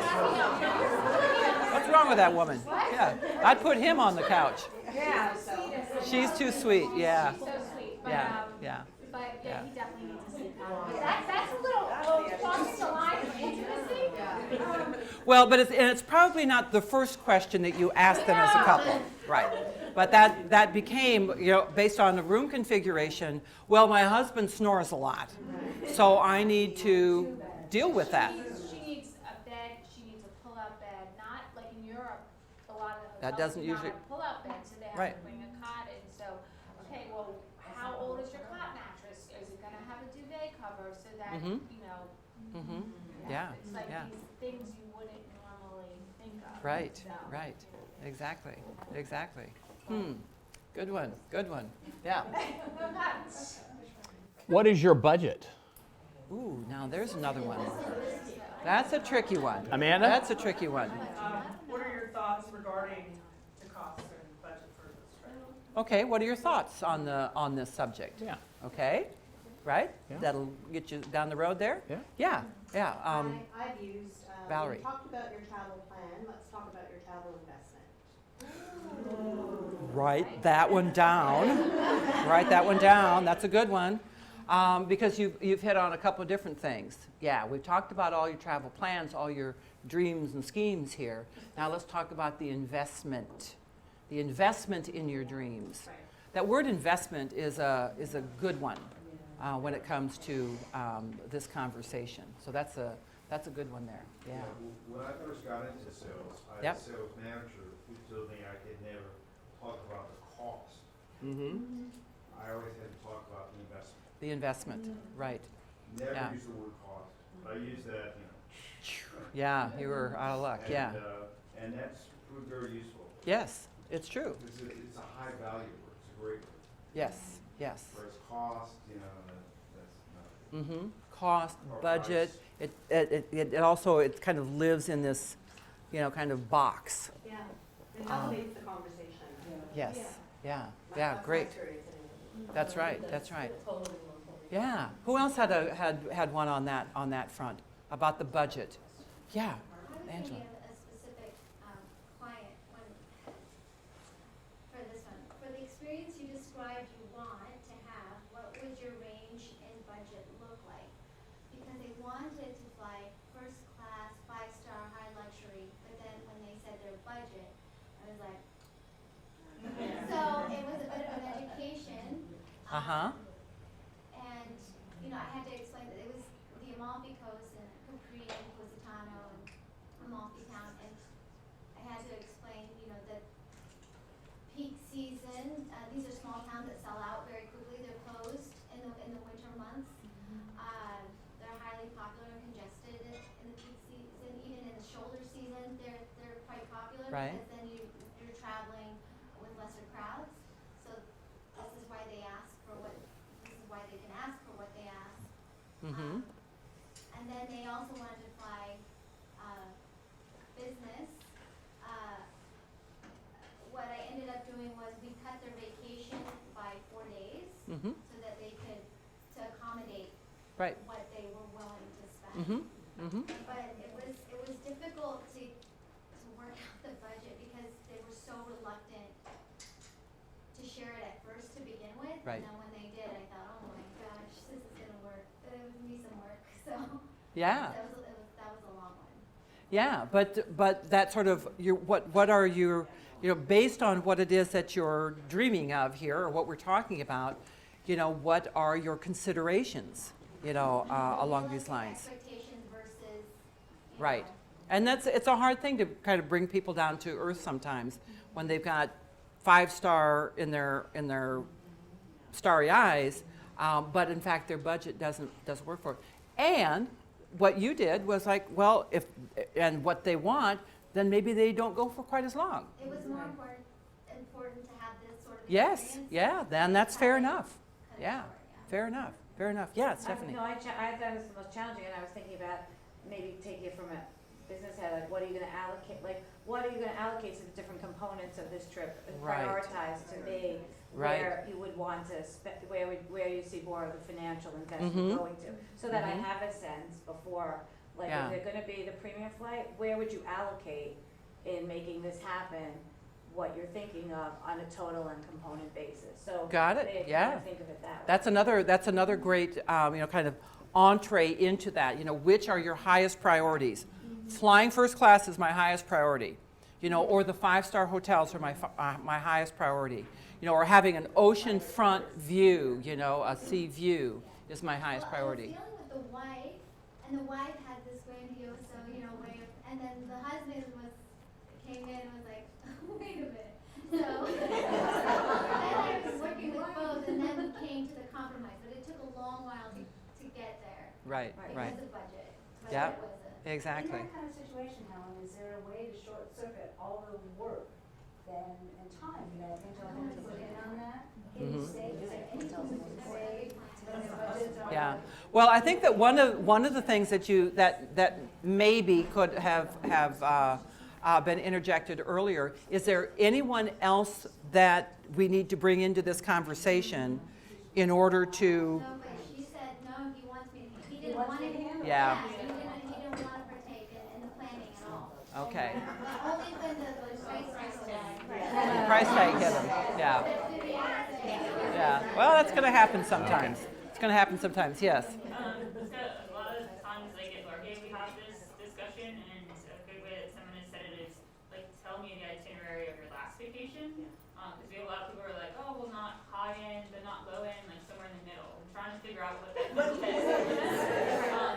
What's wrong with that woman? Yeah, I'd put him on the couch. Yeah. She's too sweet, yeah. So sweet, but, Yeah, yeah. but Yeah. yeah, he definitely needs to see that. That's a little, crossing the line of intimacy. Well, but it's probably not the first question that you ask them as a couple, right? But that became, based on the room configuration, well, my husband snores a lot, so I need to deal with that. She needs a bed, she needs a pull-out bed, not like in Europe, a lot of That hotels doesn't do not usually- have pull-out beds, so they have Right. to bring a cot in, so, okay, well, how old is your cot mattress? Is it gonna have a duvet cover so that, Mhm. Mm-hmm. Yeah, it's like yeah. these things you wouldn't normally think of. Right, so. right. Exactly, exactly. Good one, good one. Yeah. What is your budget? Ooh, now there's another one. That's a tricky one. Amanda? That's a tricky one. What are your thoughts regarding the cost and budget for this trip? Okay, what are your thoughts on this subject? Yeah. Okay, right? Yeah. That'll get you down the road there? Yeah. Yeah, yeah. I've used, Valerie. you talked about your travel plan, let's talk about your travel investment. Write that one down. Write that one down. That's a good one. Because you've hit on a couple of different things. Yeah, we've talked about all your travel plans, all your dreams and schemes here. Now let's talk about the investment. The investment in your dreams. Right. That word investment is a good one when it comes to this conversation. So that's a good one there. Yeah. When I first got into sales, I had Yep. a sales manager who told me I could never talk about the cost. Mm-hmm. I always had to talk about the investment. The investment, right. Never Yeah. use the word cost. I use that, Yeah, you were out of luck, and, yeah. And that's proved very useful. Yes, it's true. It's a high value word, it's a great word. Yes, yes. Whereas cost, that's not. Mm-hmm. Cost, Or budget, price. it also, it kind of lives in this, kind of box. Yeah, it elevates the conversation. Yes, yeah, That's yeah, my great. experience anyway. That's right, that's right. Yeah, who else had one on that front, about the budget? Yeah, I was Angela. thinking of a specific client for this one. For the experience you described you want to have, what would your range and budget look like? Because they wanted to fly first class, 5-star, high luxury, but then when they said their budget, I was like, so it was a bit of an education. Uh-huh. And, I had to explain that it was the Amalfi Coast and Capri and Positano and Amalfi Town. And I had to explain, that peak season, these are small towns that sell out very quickly. They're closed in the winter months. They're highly popular and congested in the peak season. Even in the shoulder season, they're quite popular. Right. Because then you're traveling with lesser crowds. So this is why they ask for what. This is why they can ask for what they ask. Mm-hmm. And then they also wanted to fly business. What I ended up doing was we cut their vacation by 4 days Mm-hmm. so that they could, to accommodate Right. what they were willing to spend. Mm-hmm. Mm-hmm. But it was difficult to work out the budget because they were so reluctant to share it at first to begin with. Right. And then when they did, I thought, oh my gosh, this is gonna work. It would be some work. So Yeah. that was a long one. Yeah, but that sort of what are your based on what it is that you're dreaming of here or what we're talking about, what are your considerations, along these lines? Expectations versus. Right. And it's a hard thing to kind of bring people down to earth sometimes when they've got 5-star in their starry eyes, but in fact their budget doesn't work for it. And what you did was like, well, and what they want, then maybe they don't go for quite as long. It was more important to have this sort of Yes, experience. yeah, then that's fair enough. Cut it Yeah, short, fair enough, fair enough. Yeah, Stephanie. No, I thought it was the most challenging, and I was thinking about maybe taking it from a business head, like what are you gonna allocate, to the different components of this trip and Right. prioritize to me Right. where you would want to where you see more of the financial investment Mhm. going to, so that I Mhm. have a sense before Like, Yeah. is it gonna be the premium flight? Where would you allocate in making this happen, what you're thinking of on a total and component basis? So Got it, they kind yeah. of think of it that way. That's another great, kind of entree into that. Which are your highest priorities? Flying first class is my highest priority. Or the 5-star hotels are my highest priority. Or having an oceanfront view, a sea view is my highest priority. I was dealing with the wife, and the wife had this grandiose, way of, and then the husband came in and was like, wait a minute. So, then I was working with both, and then we came to the compromise, but it took a long while to get there. Right. Because of budget. Yep. Was it. Exactly. In that kind of situation, Helen, is there a way to short circuit all the work then and time, Angela had to put in on that? Can you say, is there anything to say when the budget's on? Yeah. Well, I think that one of the things that maybe could have been interjected earlier is there anyone else that we need to bring into this conversation in order to? No, but she said, no, he wants me, he didn't want to handle it. Yeah. He didn't want to partake in the planning at all. Okay. But only when the price tag The price tag hit them. Yeah. Yeah. Well, that's going to happen sometimes. It's going to happen sometimes. Yes. So a lot of times, like at Largate, we have this discussion, and a good way that someone has said it is, like, tell me the itinerary of your last vacation. Because we have a lot of people who are like, oh, well, not high end, but not low end, like somewhere in the middle. I'm trying to figure out what that middle is.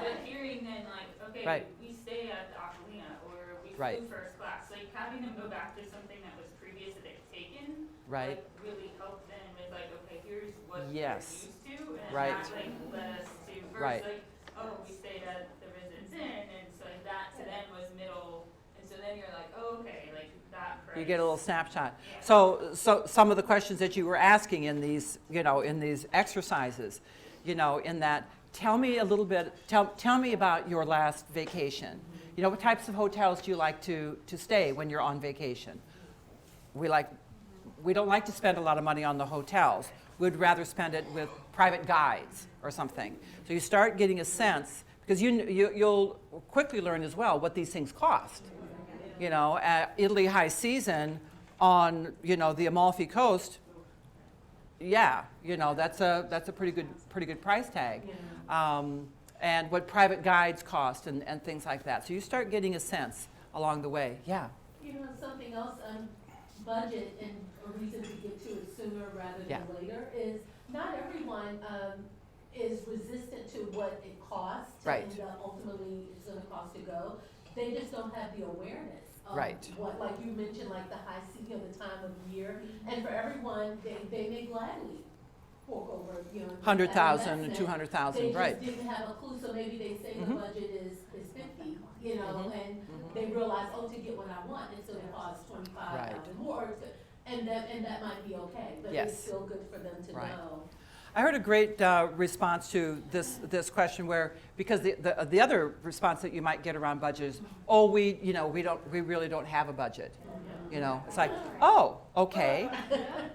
But hearing then, like, okay, Right. we stay at the Aquilina, or we Right. flew first class. Like, having them go back to something that was previous that they've taken, Right. like, really helped them with, like, okay, here's what Yes. they're used to, and Right. that, like, led us to first, Right. like, oh, we stayed at the Residence Inn, and so like, that to them was middle, and so then you're like, oh, okay, like, that price. You get a little snapshot. Yeah. So some of the questions that you were asking in these, in these exercises, in that, tell me a little bit, tell me about your last vacation. What types of hotels do you like to stay when you're on vacation? We don't like to spend a lot of money on the hotels. We'd rather spend it with private guides or something. So you start getting a sense, because you'll quickly learn as well what these things cost. At Italy high season on, the Amalfi Coast, yeah, that's a pretty good price tag. And what private guides cost and things like that. So you start getting a sense along the way. Yeah. Something else on budget, and a reason to get to it sooner rather than later, is not everyone is resistant to what it costs. Right. And ultimately it's going to cost to go. They just don't have the awareness of Right. what, like you mentioned, like the high season, the time of year. And for everyone, they may gladly fork over, 100,000 and and 200,000, right. They just didn't have a clue, so maybe they say the Mhm. budget is 50, Mhm. and they realize, oh, to get what I want, it's gonna cost 25,000 more, and that might be okay, but Yes. it's still good for them to Right. know. I heard a great response to this question where, because the other response that you might get around budget is, oh, we really don't have a budget. It's like, oh, okay.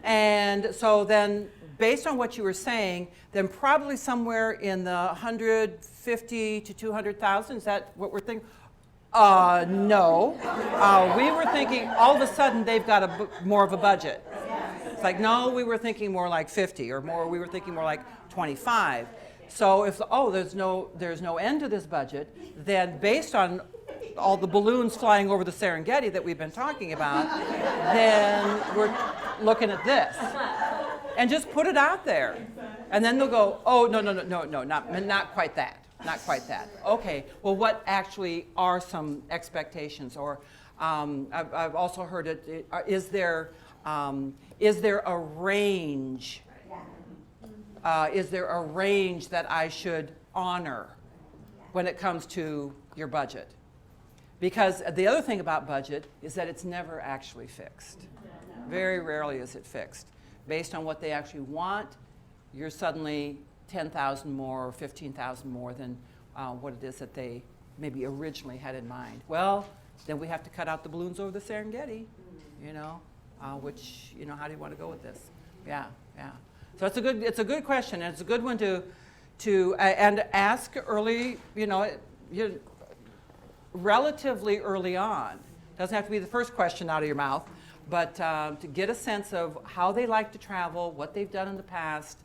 And so then, based on what you were saying, then probably somewhere in the 150 to 200,000, is that what we're thinking? No. We were thinking all of a sudden they've got more of a budget. It's like, no, we were thinking more like 50 or more, we were thinking more like 25. So if, there's no end to this budget, then based on all the balloons flying over the Serengeti that we've been talking about, then we're looking at this. And just put it out there. And then they'll go, oh, no, not quite that. Not quite that. Okay, well, what actually are some expectations? Or I've also heard is there a range? Is there a range that I should honor when it comes to your budget? Because the other thing about budget is that it's never actually fixed. Very rarely is it fixed. Based on what they actually want, you're suddenly 10,000 more or 15,000 more than what it is that they maybe originally had in mind. Well, then we have to cut out the balloons over the Serengeti, which, how do you want to go with this? Yeah. So it's a good question, and it's a good one to and ask early, relatively early on. Doesn't have to be the first question out of your mouth, but to get a sense of how they like to travel, what they've done in the past,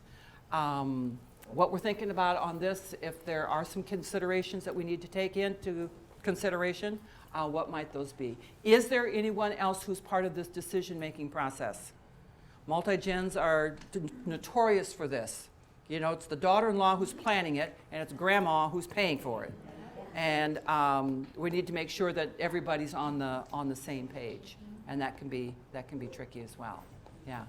what we're thinking about on this, if there are some considerations that we need to take into consideration, what might those be? Is there anyone else who's part of this decision-making process? Multi-gens are notorious for this. You know, it's the daughter-in-law who's planning it, and it's grandma who's paying for it. And we need to make sure that everybody's on the same page, and that can be tricky as well. Yeah.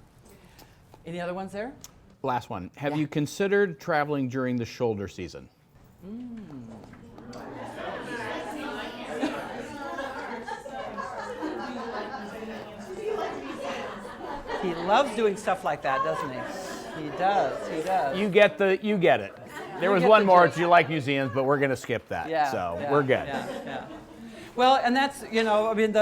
Any other ones there? Last one. Have you considered traveling during the shoulder season? He loves doing stuff like that, doesn't he? He does. He does. You get it. There was one more. Do you like museums? But we're going to skip that. We're good. Yeah. Well, and that's, you know, I mean,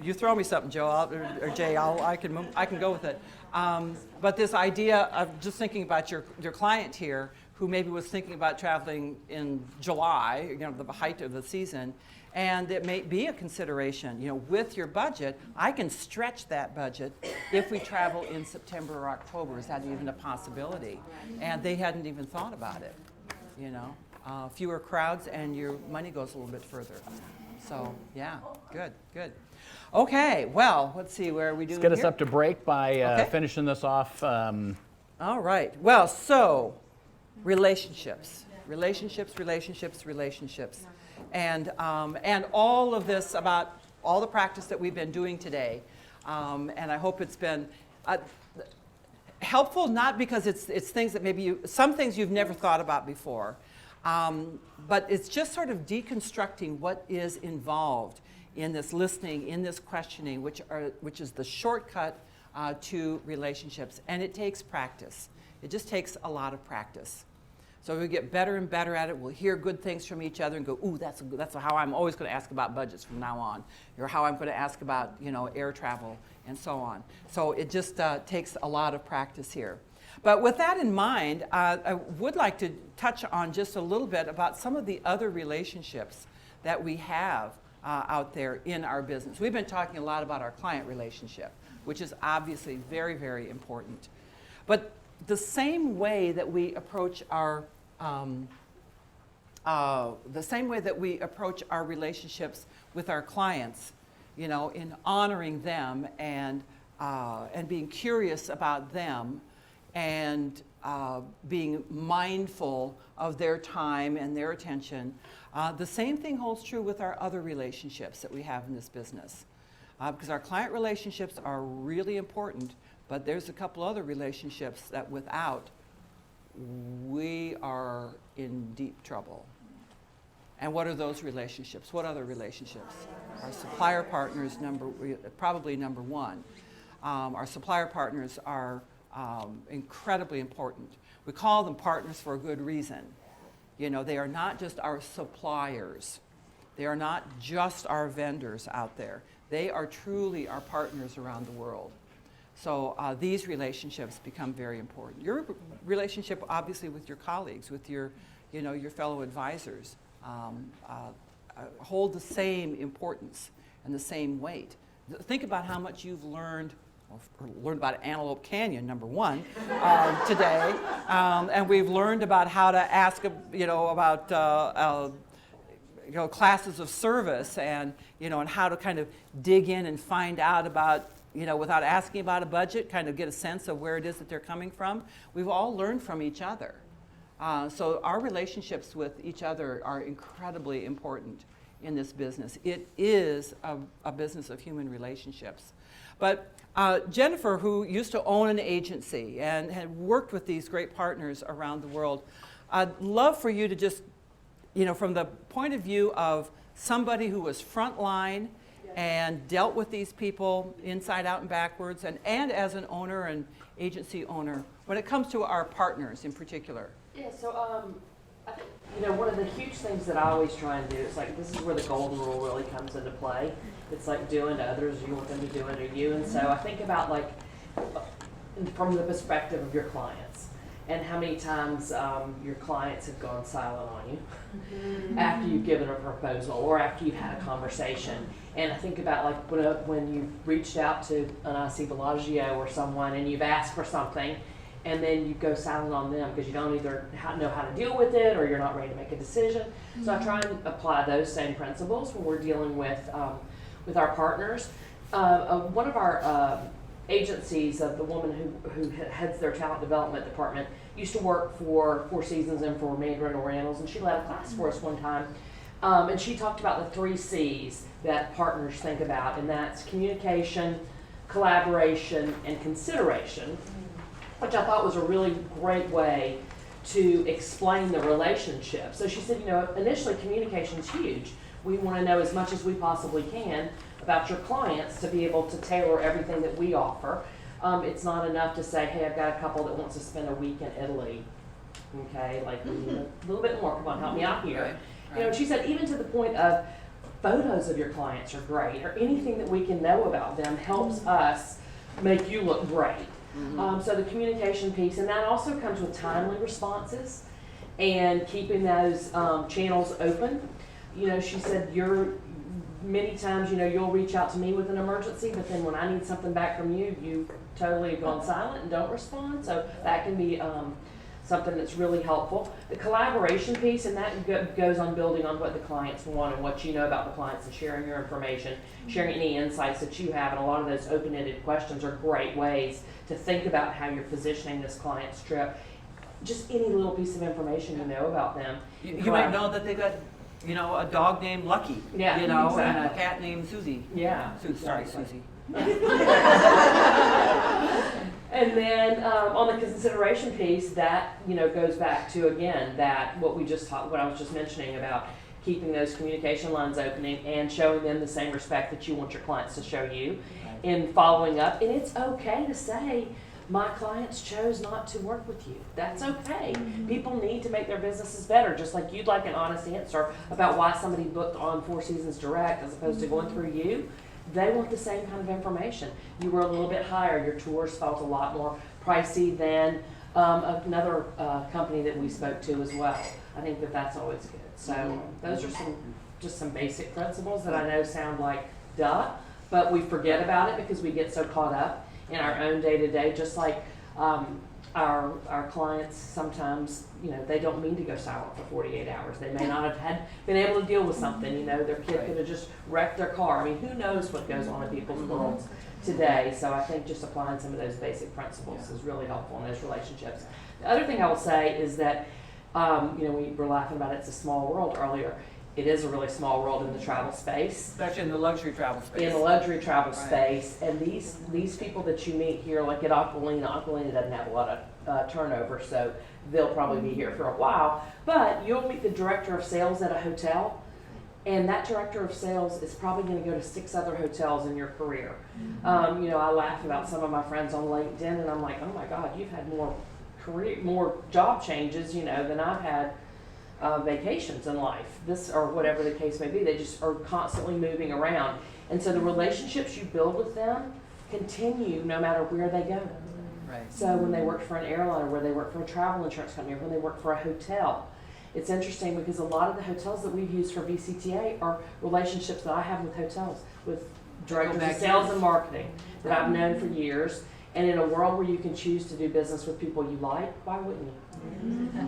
you throw me something, Joe, or Jay, I can go with it. But this idea of just thinking about your client here, who maybe was thinking about traveling in July, you know, the height of the season, and it may be a consideration, you know, with your budget. I can stretch that budget if we travel in September or October. Is that even a possibility? And they hadn't even thought about it, you know. Fewer crowds and your money goes a little bit further. So, yeah, good. Okay, well, let's see, where are we doing Let's get here? us up to break by finishing this off. All right, well, so relationships. And all of this about all the practice that we've been doing today. And I hope it's been helpful, not because it's things that maybe some things you've never thought about before, but it's just sort of deconstructing what is involved in this listening, in this questioning, which is the shortcut to relationships. And it takes practice. It just takes a lot of practice. So we get better and better at it. We'll hear good things from each other and go, ooh, that's how I'm always going to ask about budgets from now on, or how I'm going to ask about, you know, air travel and so on. So it just takes a lot of practice here. But with that in mind, I would like to touch on just a little bit about some of the other relationships that we have out there in our business. We've been talking a lot about our client relationship, which is obviously very, very important. But the same way that we approach our relationships with our clients, you know, in honoring them and being curious about them and being mindful of their time and their attention, the same thing holds true with our other relationships that we have in this business. Because our client relationships are really important, but there's a couple other relationships that without, we are in deep trouble. And what are those relationships? What other relationships? Our supplier partners, probably number one. Our supplier partners are incredibly important. We call them partners for a good reason. You know, they are not just our suppliers. They are not just our vendors out there. They are truly our partners around the world. So these relationships become very important. Your relationship, obviously, with your colleagues, with your fellow advisors, hold the same importance and the same weight. Think about how much you've learned about Antelope Canyon, number one, today, and we've learned about how to ask, about classes of service, and and how to kind of dig in and find out about. Without asking about a budget, kind of get a sense of where it is that they're coming from. We've all learned from each other. So our relationships with each other are incredibly important in this business. It is a business of human relationships. But Jennifer, who used to own an agency and had worked with these great partners around the world, I'd love for you to just, from the point of view of somebody who was frontline and dealt with these people inside out and backwards, and as an owner and agency owner, when it comes to our partners in particular. Yeah, so I think, one of the huge things that I always try and do is this is where the golden rule really comes into play. It's like doing to others, you want them to do unto you. And so I think about from the perspective of your clients. and how many times your clients have gone silent on you after you've given a proposal or after you've had a conversation. And I think about like when you've reached out to an IC Bellagio or someone and you've asked for something, and then you go silent on them because you don't either know how to deal with it or you're not ready to make a decision. So I try and apply those same principles when we're dealing with our partners. One of our agencies, the woman who heads their talent development department, used to work for Four Seasons and for Mandarin Orientals, and she led a class for us one time. And she talked about the 3 C's that partners think about, and that's communication, collaboration, and consideration, which I thought was a really great way to explain the relationship. So she said, initially communication is huge. We want to know as much as we possibly can about your clients to be able to tailor everything that we offer. It's not enough to say, hey, I've got a couple that wants to spend a week in Italy. Okay, like we need a little bit more. Come on, help me out here. Right. She said even to the point of photos of your clients are great, or anything that we can know about them helps us make you look great. So the communication piece, and that also comes with timely responses and keeping those channels open. She said many times, you'll reach out to me with an emergency, but then when I need something back from you, you totally have gone silent and don't respond. So that can be something that's really helpful. The collaboration piece, and that goes on building on what the clients want and what you know about the clients and sharing your information, sharing any insights that you have, and a lot of those open-ended questions are great ways to think about how you're positioning this client's trip. Just any little piece of information you know about them. You might know that they got, a dog named Lucky, exactly. And a cat named Susie. Yeah. Sorry, Susie. And then on the consideration piece, that goes back to again what I was just mentioning about keeping those communication lines opening and showing them the same respect that you want your clients to show you in following up. And it's okay to say, my clients chose not to work with you. That's okay. People need to make their businesses better, just like you'd like an honest answer about why somebody booked on Four Seasons Direct as opposed to going through you. They want the same kind of information. You were a little bit higher. Your tours felt a lot more pricey than another company that we spoke to as well. I think that's always good. So those are some basic principles that I know sound like duh, but we forget about it because we get so caught up in our own day-to-day, just like our clients sometimes, they don't mean to go silent for 48 hours. They may not have been able to deal with something, their kid could have just wrecked their car. I mean, who knows what goes on in people's worlds today. So I think just applying some of those basic principles is really helpful in those relationships. The other thing I will say is that, we were laughing about it's a small world earlier. It is a really small world in the travel space. Especially in the luxury travel space. In the luxury travel space. And these people that you meet here, like at Aquilina doesn't have a lot of turnover, so they'll probably be here for a while. But you'll meet the director of sales at a hotel, and that director of sales is probably going to go to 6 other hotels in your career. I laugh about some of my friends on LinkedIn, and I'm like, oh my God, you've had more job changes, than I've had vacations in life, or whatever the case may be. They just are constantly moving around. And so the relationships you build with them continue no matter where they go. Right. So when they work for an airline, or where they work for a travel insurance company, or when they work for a hotel, it's interesting because a lot of the hotels that we've used for VCTA are relationships that I have with hotels, with directors of sales and marketing that I've known for years. And in a world where you can choose to do business with people you like, why wouldn't you?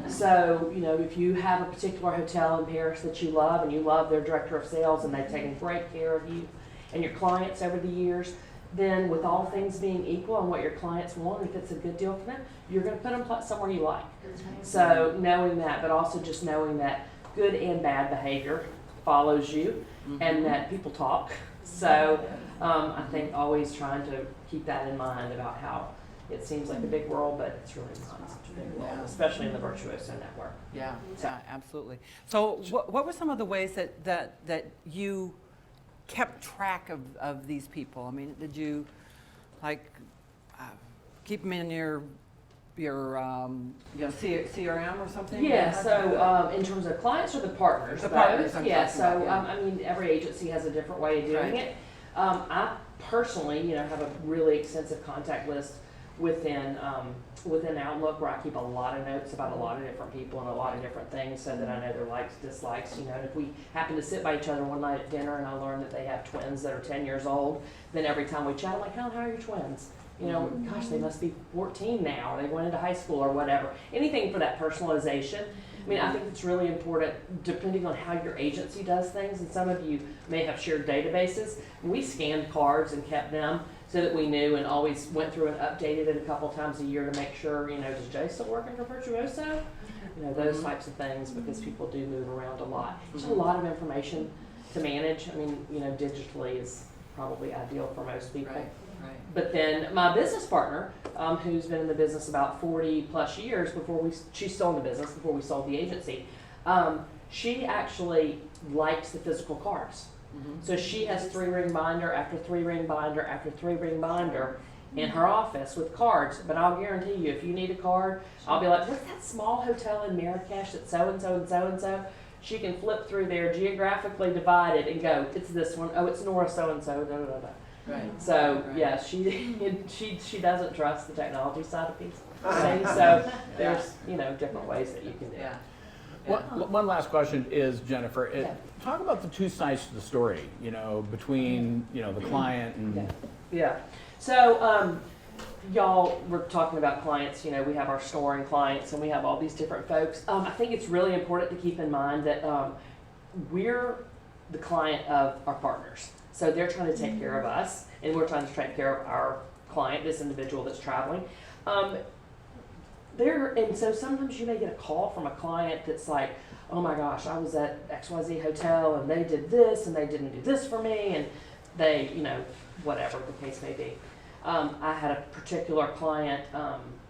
So, if you have a particular hotel in Paris that you love, and you love their director of sales, and they've taken great care of you and your clients over the years, then with all things being equal and what your clients want, if it's a good deal for them, you're going to put them somewhere you like. So knowing that, but also just knowing that good and bad behavior follows you, and that people talk. So I think always trying to keep that in mind about how it seems like a big world, but it's really not such a big world, especially in the Virtuoso network. Yeah, absolutely. So what were some of the ways that you kept track of these people? I mean, did you keep them in your CRM or something? Yeah, so in terms of clients or the partners? The partners. Yeah, so I mean, every agency has a different way of doing it. I personally, have a really extensive contact list within Outlook, where I keep a lot of notes about a lot of different people and a lot of different things, so that I know their likes, dislikes. You know, and if we happen to sit by each other one night at dinner and I learn that they have twins that are 10 years old, then every time we chat, I'm like, how are your twins? You know, gosh, they must be 14 now, or they went into high school or whatever. Anything for that personalization. I mean, I think it's really important, depending on how your agency does things, and some of you may have shared databases. We scanned cards and kept them so that we knew, and always went through and updated it a couple times a year to make sure, you know, does Jay still working for Virtuoso? You know, those types of things, because people do move around a lot. There's a lot of information to manage. I mean, you know, digitally is probably ideal for most people. Right. But then my business partner, who's been in the business about 40 plus years she's still in the business before we sold the agency, she actually likes the physical cards. So she has 3-ring binder after 3-ring binder after 3-ring binder in her office with cards. But I'll guarantee you, if you need a card, I'll be like, what's that small hotel in Marrakesh that's so-and-so and so-and-so? She can flip through there, geographically divided, and go, it's this one. Oh, it's Nora so-and-so, da-da-da-da. Right. So yeah, she doesn't trust the technology side of these things. So there's, you know, different ways that you can do it. One last question is, Jennifer, talk about the two sides to the story, you know, between, you know, the client and... Yeah. So y'all were talking about clients, you know, we have our storing clients and we have all these different folks. I think it's really important to keep in mind that we're the client of our partners. So they're trying to take care of us, and we're trying to take care of our client, this individual that's traveling. And so sometimes you may get a call from a client that's like, oh my gosh, I was at XYZ hotel and they did this and they didn't do this for me, and they, you know, whatever the case may be. I had a particular client,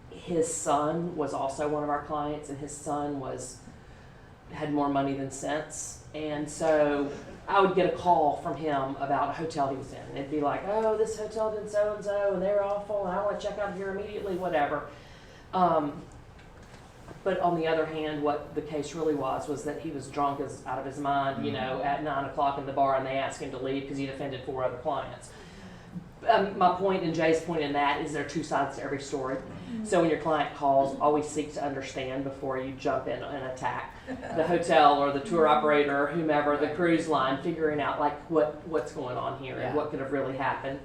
his son was also one of our clients, and his son had more money than sense. And so I would get a call from him about a hotel he was in. And it'd be like, oh, this hotel did so-and-so, and they were awful, and I want to check out of here immediately, whatever. But on the other hand, what the case really was that he was drunk out of his mind, you know, at 9 o'clock in the bar, and they asked him to leave because he'd offended 4 other clients. My point and Jay's point in that is there are two sides to every story. So when your client calls, always seek to understand before you jump in and attack the hotel or the tour operator or whomever, the cruise line, figuring out like what's going on here and what could have really happened.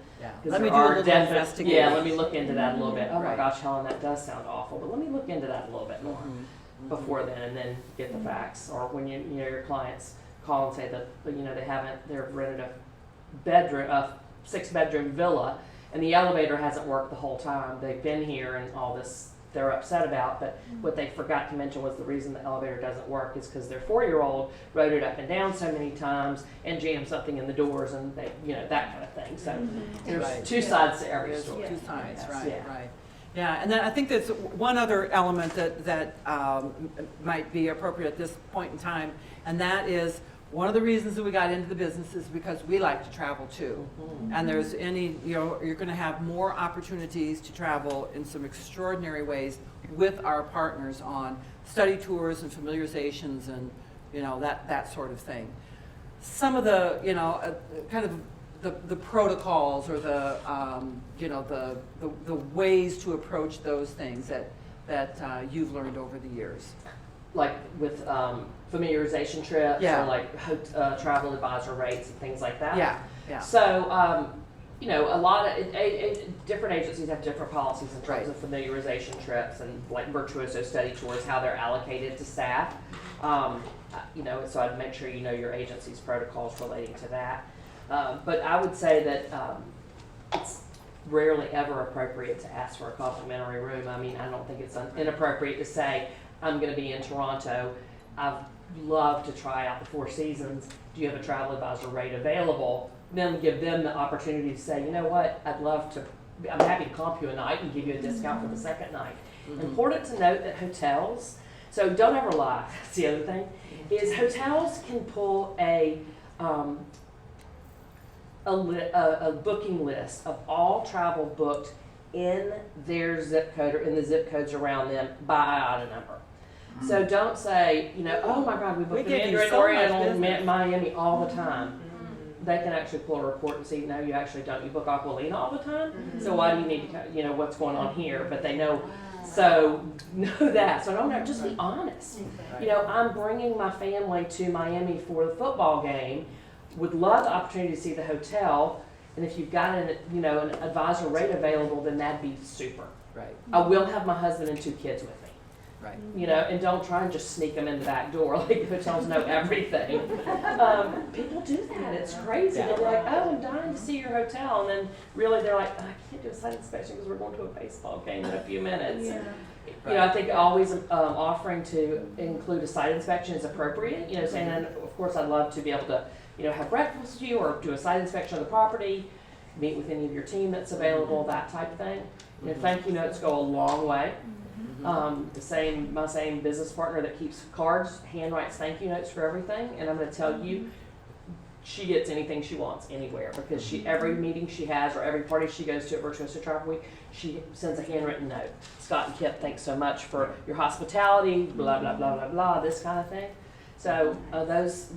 Let me do a little investigation. Yeah, let me look into that a little bit. Oh my gosh, Helen, that does sound awful, but let me look into that a little bit more before then, and then get the facts. Or when you know your clients call and say that, you know, they've rented a 6-bedroom villa, and the elevator hasn't worked the whole time. They've been here and all this they're upset about, but what they forgot to mention was the reason the elevator doesn't work is because their 4-year-old rode it up and down so many times and jammed something in the doors, and they, you know, that kind of thing. So there's two sides to every story. Two sides, Yeah. right. Yeah, and then I think there's one other element that might be appropriate at this point in time, and that is one of the reasons that we got into the business is because we like to travel too. And there's you're going to have more opportunities to travel in some extraordinary ways with our partners on study tours and familiarizations and, you know, that sort of thing. Some of the, you know, kind of the protocols or the ways to approach those things that you've learned over the years. Like with familiarization trips or like travel advisor rates and things like that. Yeah. So, you know, a lot of different agencies have different policies in terms of familiarization trips, and like Virtuoso study tours, how they're allocated to staff. You know, so I'd make sure you know your agency's protocols relating to that. But I would say that it's rarely ever appropriate to ask for a complimentary room. I mean, I don't think it's inappropriate to say, I'm going to be in Toronto. I'd love to try out the Four Seasons. Do you have a travel advisor rate available? Then give them the opportunity to say, you know what, I'm happy to comp you a night and give you a discount for the second night. Important to note that hotels, so don't ever lie, that's the other thing, is hotels can pull a booking list of all travel booked in their zip code or in the zip codes around them by IATA number. So don't say, you know, oh my God, we booked Amanda in Oriental, Miami all the time. they can actually pull a report and see, no, you actually don't. You book Aquilina all the time, so why do you need to, you know, what's going on here? But they know, so know that. So I'm not, just be honest. You know, I'm bringing my family to Miami for the football game. Would love the opportunity to see the hotel, and if you've got an, you know, an advisor rate available, then that'd be super. Right. I will have my husband and 2 kids with me. Right. You know, and don't try and just sneak them in the back door like hotels know everything. People do that. It's crazy. They're like, oh, I'm dying to see your hotel. And then really they're like, oh, I can't do a site inspection because we're going to a baseball game in a few minutes. Yeah. You know, I think always offering to include a site inspection is appropriate. You know, saying, and of course, I'd love to be able to, you know, have breakfast with you or do a site inspection of the property, meet with any of your team that's available, that type of thing. You know, thank you notes go a long way. My same business partner that keeps cards, handwrites thank you notes for everything, and I'm going to tell you, she gets anything she wants anywhere because every meeting she has or every party she goes to at Virtuoso Travel Week, she sends a handwritten note. Scott and Kip, thanks so much for your hospitality, blah blah blah blah blah, this kind of thing. So those,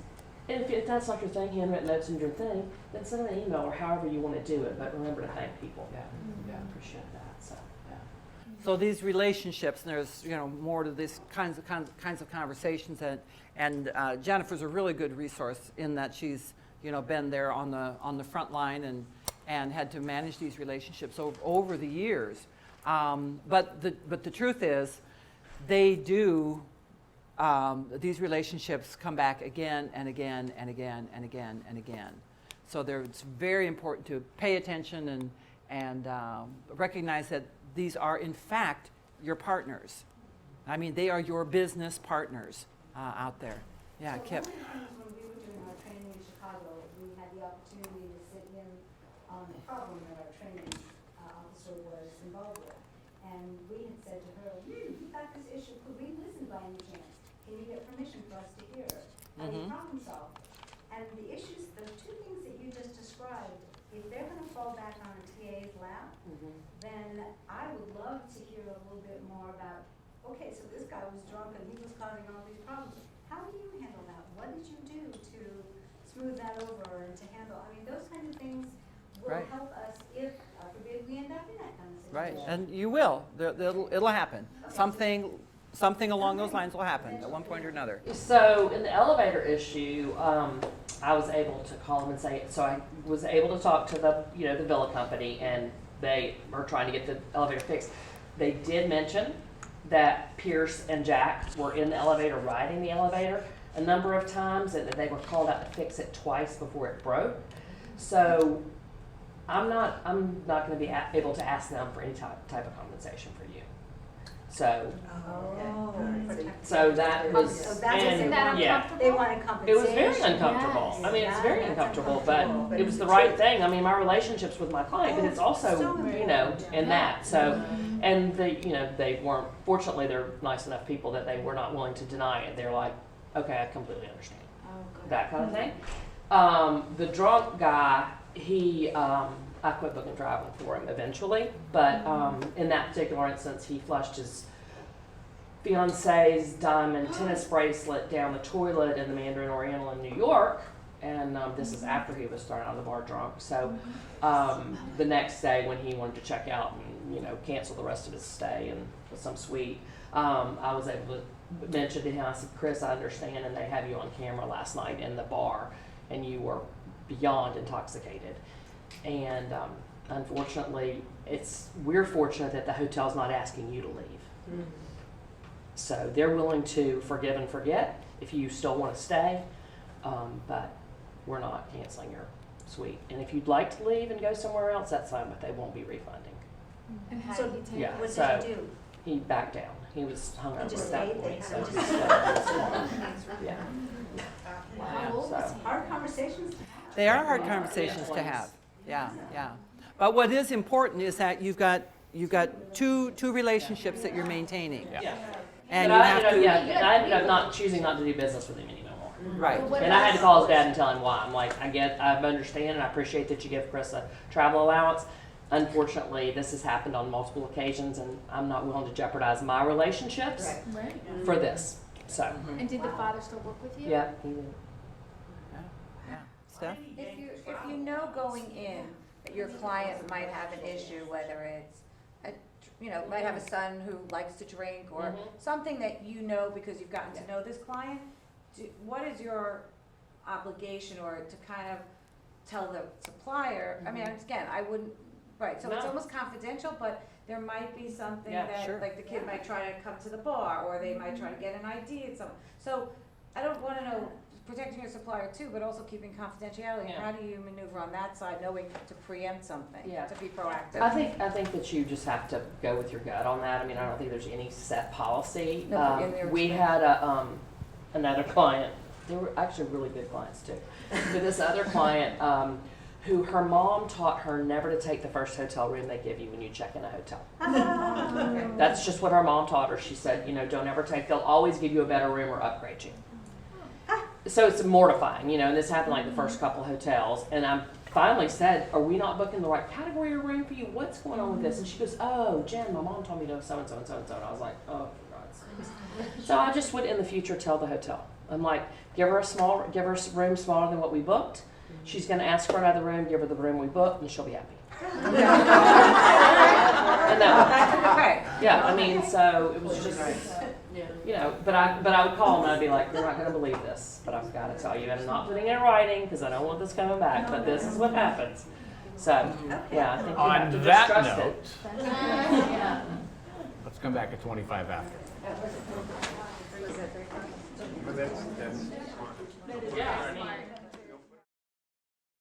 and if that's not your thing, handwritten notes and your thing, then send them an email or however you want to do it. But remember to thank people. Yeah. Yeah, appreciate that. So. So these relationships, and there's, you know, more to these kinds of conversations, and Jennifer's a really good resource in that she's, you know, been there on the front line and had to manage these relationships over the years. But the truth is, they do. These relationships come back again and again and again and again and again. So it's very important to pay attention and recognize that these are, in fact, your partners. I mean, they are your business partners out there. Yeah, Kip. One of the things when we were doing our training in Chicago, we had the opportunity to sit in on the problem that our training officer was involved with. And we had said to her, we got this issue, could we listen by any chance? Can you get permission for us to hear? How do you problem solve? And the issues, the 2 things that you just described, if they're going to fall back on a TA's lap, then I would love to hear a little bit more about, okay, so this guy was drunk and he was causing all these problems. How do you handle that? What did you do to smooth that over and to handle, I mean, those kind of things will help us if, forbid, we end up in that kind of situation. Right, and you will. It'll happen. Okay. Something along those lines will happen at one point or another. So in the elevator issue, I was able to call them and say, so I was able to talk to the villa company, and they were trying to get the elevator fixed. They did mention that Pierce and Jack were in the elevator, riding the elevator a number of times, and that they were called out to fix it twice before it broke. So I'm not going to be able to ask them for any type of compensation for you. So, so that was, and yeah, they wanted compensation. it was very uncomfortable. Yes. I mean, it's very uncomfortable, but it was the right thing. I mean, my relationships with my client, but it's also, you know, in that. So, and they weren't, fortunately, they're nice enough people that they were not willing to deny it. They're like, okay, I completely understand. That kind of thing. The drunk guy, I quit booking traveling for him eventually, but in that particular instance, he flushed his fiance's diamond tennis bracelet down the toilet in the Mandarin Oriental in New York, and this is after he was thrown out of the bar drunk. So the next day when he wanted to check out and cancel the rest of his stay and with some suite, I was able to mention to him, I said, Chris, I understand, and they have you on camera last night in the bar, and you were beyond intoxicated. And unfortunately, we're fortunate that the hotel's not asking you to leave. So they're willing to forgive and forget if you still want to stay, but we're not canceling your suite. And if you'd like to leave and go somewhere else, that's fine, but they won't be refunding. And how did he take it? What so did he do? He backed down. He was hungover just at that stayed point. there. So yeah. Wow. So. Hard conversations to have. They are hard conversations to have. Yeah. But what is important is that you've got two relationships that you're maintaining. Yeah. And but you have to. Yeah, and I ended up not choosing not to do business with him anymore. Right. And I had to call his dad and tell him why. I'm like, I understand, and I appreciate that you give Chris a travel allowance. Unfortunately, this has happened on multiple occasions, and I'm not willing to jeopardize my relationships for this. So. And did the father still work with you? Yeah, he did. Steph? If you know going in that your client might have an issue, whether it's might have a son who likes to drink or something that you know because you've gotten to know this client, what is your obligation or to kind of tell the supplier? I mean, again, I wouldn't, right, so it's No. almost confidential, but there might be something Yeah, that, sure. like the kid might try to come to the bar or they might try to get an ID at some, so I don't wanna know, protecting your supplier too, but also keeping confidentiality. Yeah. How do you maneuver on that side, knowing to preempt something, Yeah. to be proactive? I think that you just have to go with your gut on that. I mean, I don't think there's any set policy. No, but in your We experience. had another client. They were actually really good clients too. But this other client, who her mom taught her never to take the first hotel room they give you when you check in a hotel. That's just what her mom taught her. She said, don't ever take. They'll always give you a better room or upgrade you. So it's mortifying, and this happened like the first couple hotels, and I finally said, are we not booking the right category of room for you? What's going on with this? And she goes, oh, Jen, my mom told me to so-and-so and so-and-so, and I was like, oh, for God's sakes. So I just would, in the future, tell the hotel. I'm like, give her a room smaller than what we booked. She's going to ask for another room, give her the room we booked, and she'll be happy. And that Okay. yeah, I mean, so it was just, but I would call them and I'd be like, you're not going to believe this, but I've got to tell you, and I'm not putting it in writing because I don't want this coming back, but this is what happens. So, yeah, I think you have to On just that trust note, it. let's come back at 25 after. But that's Yeah, I mean,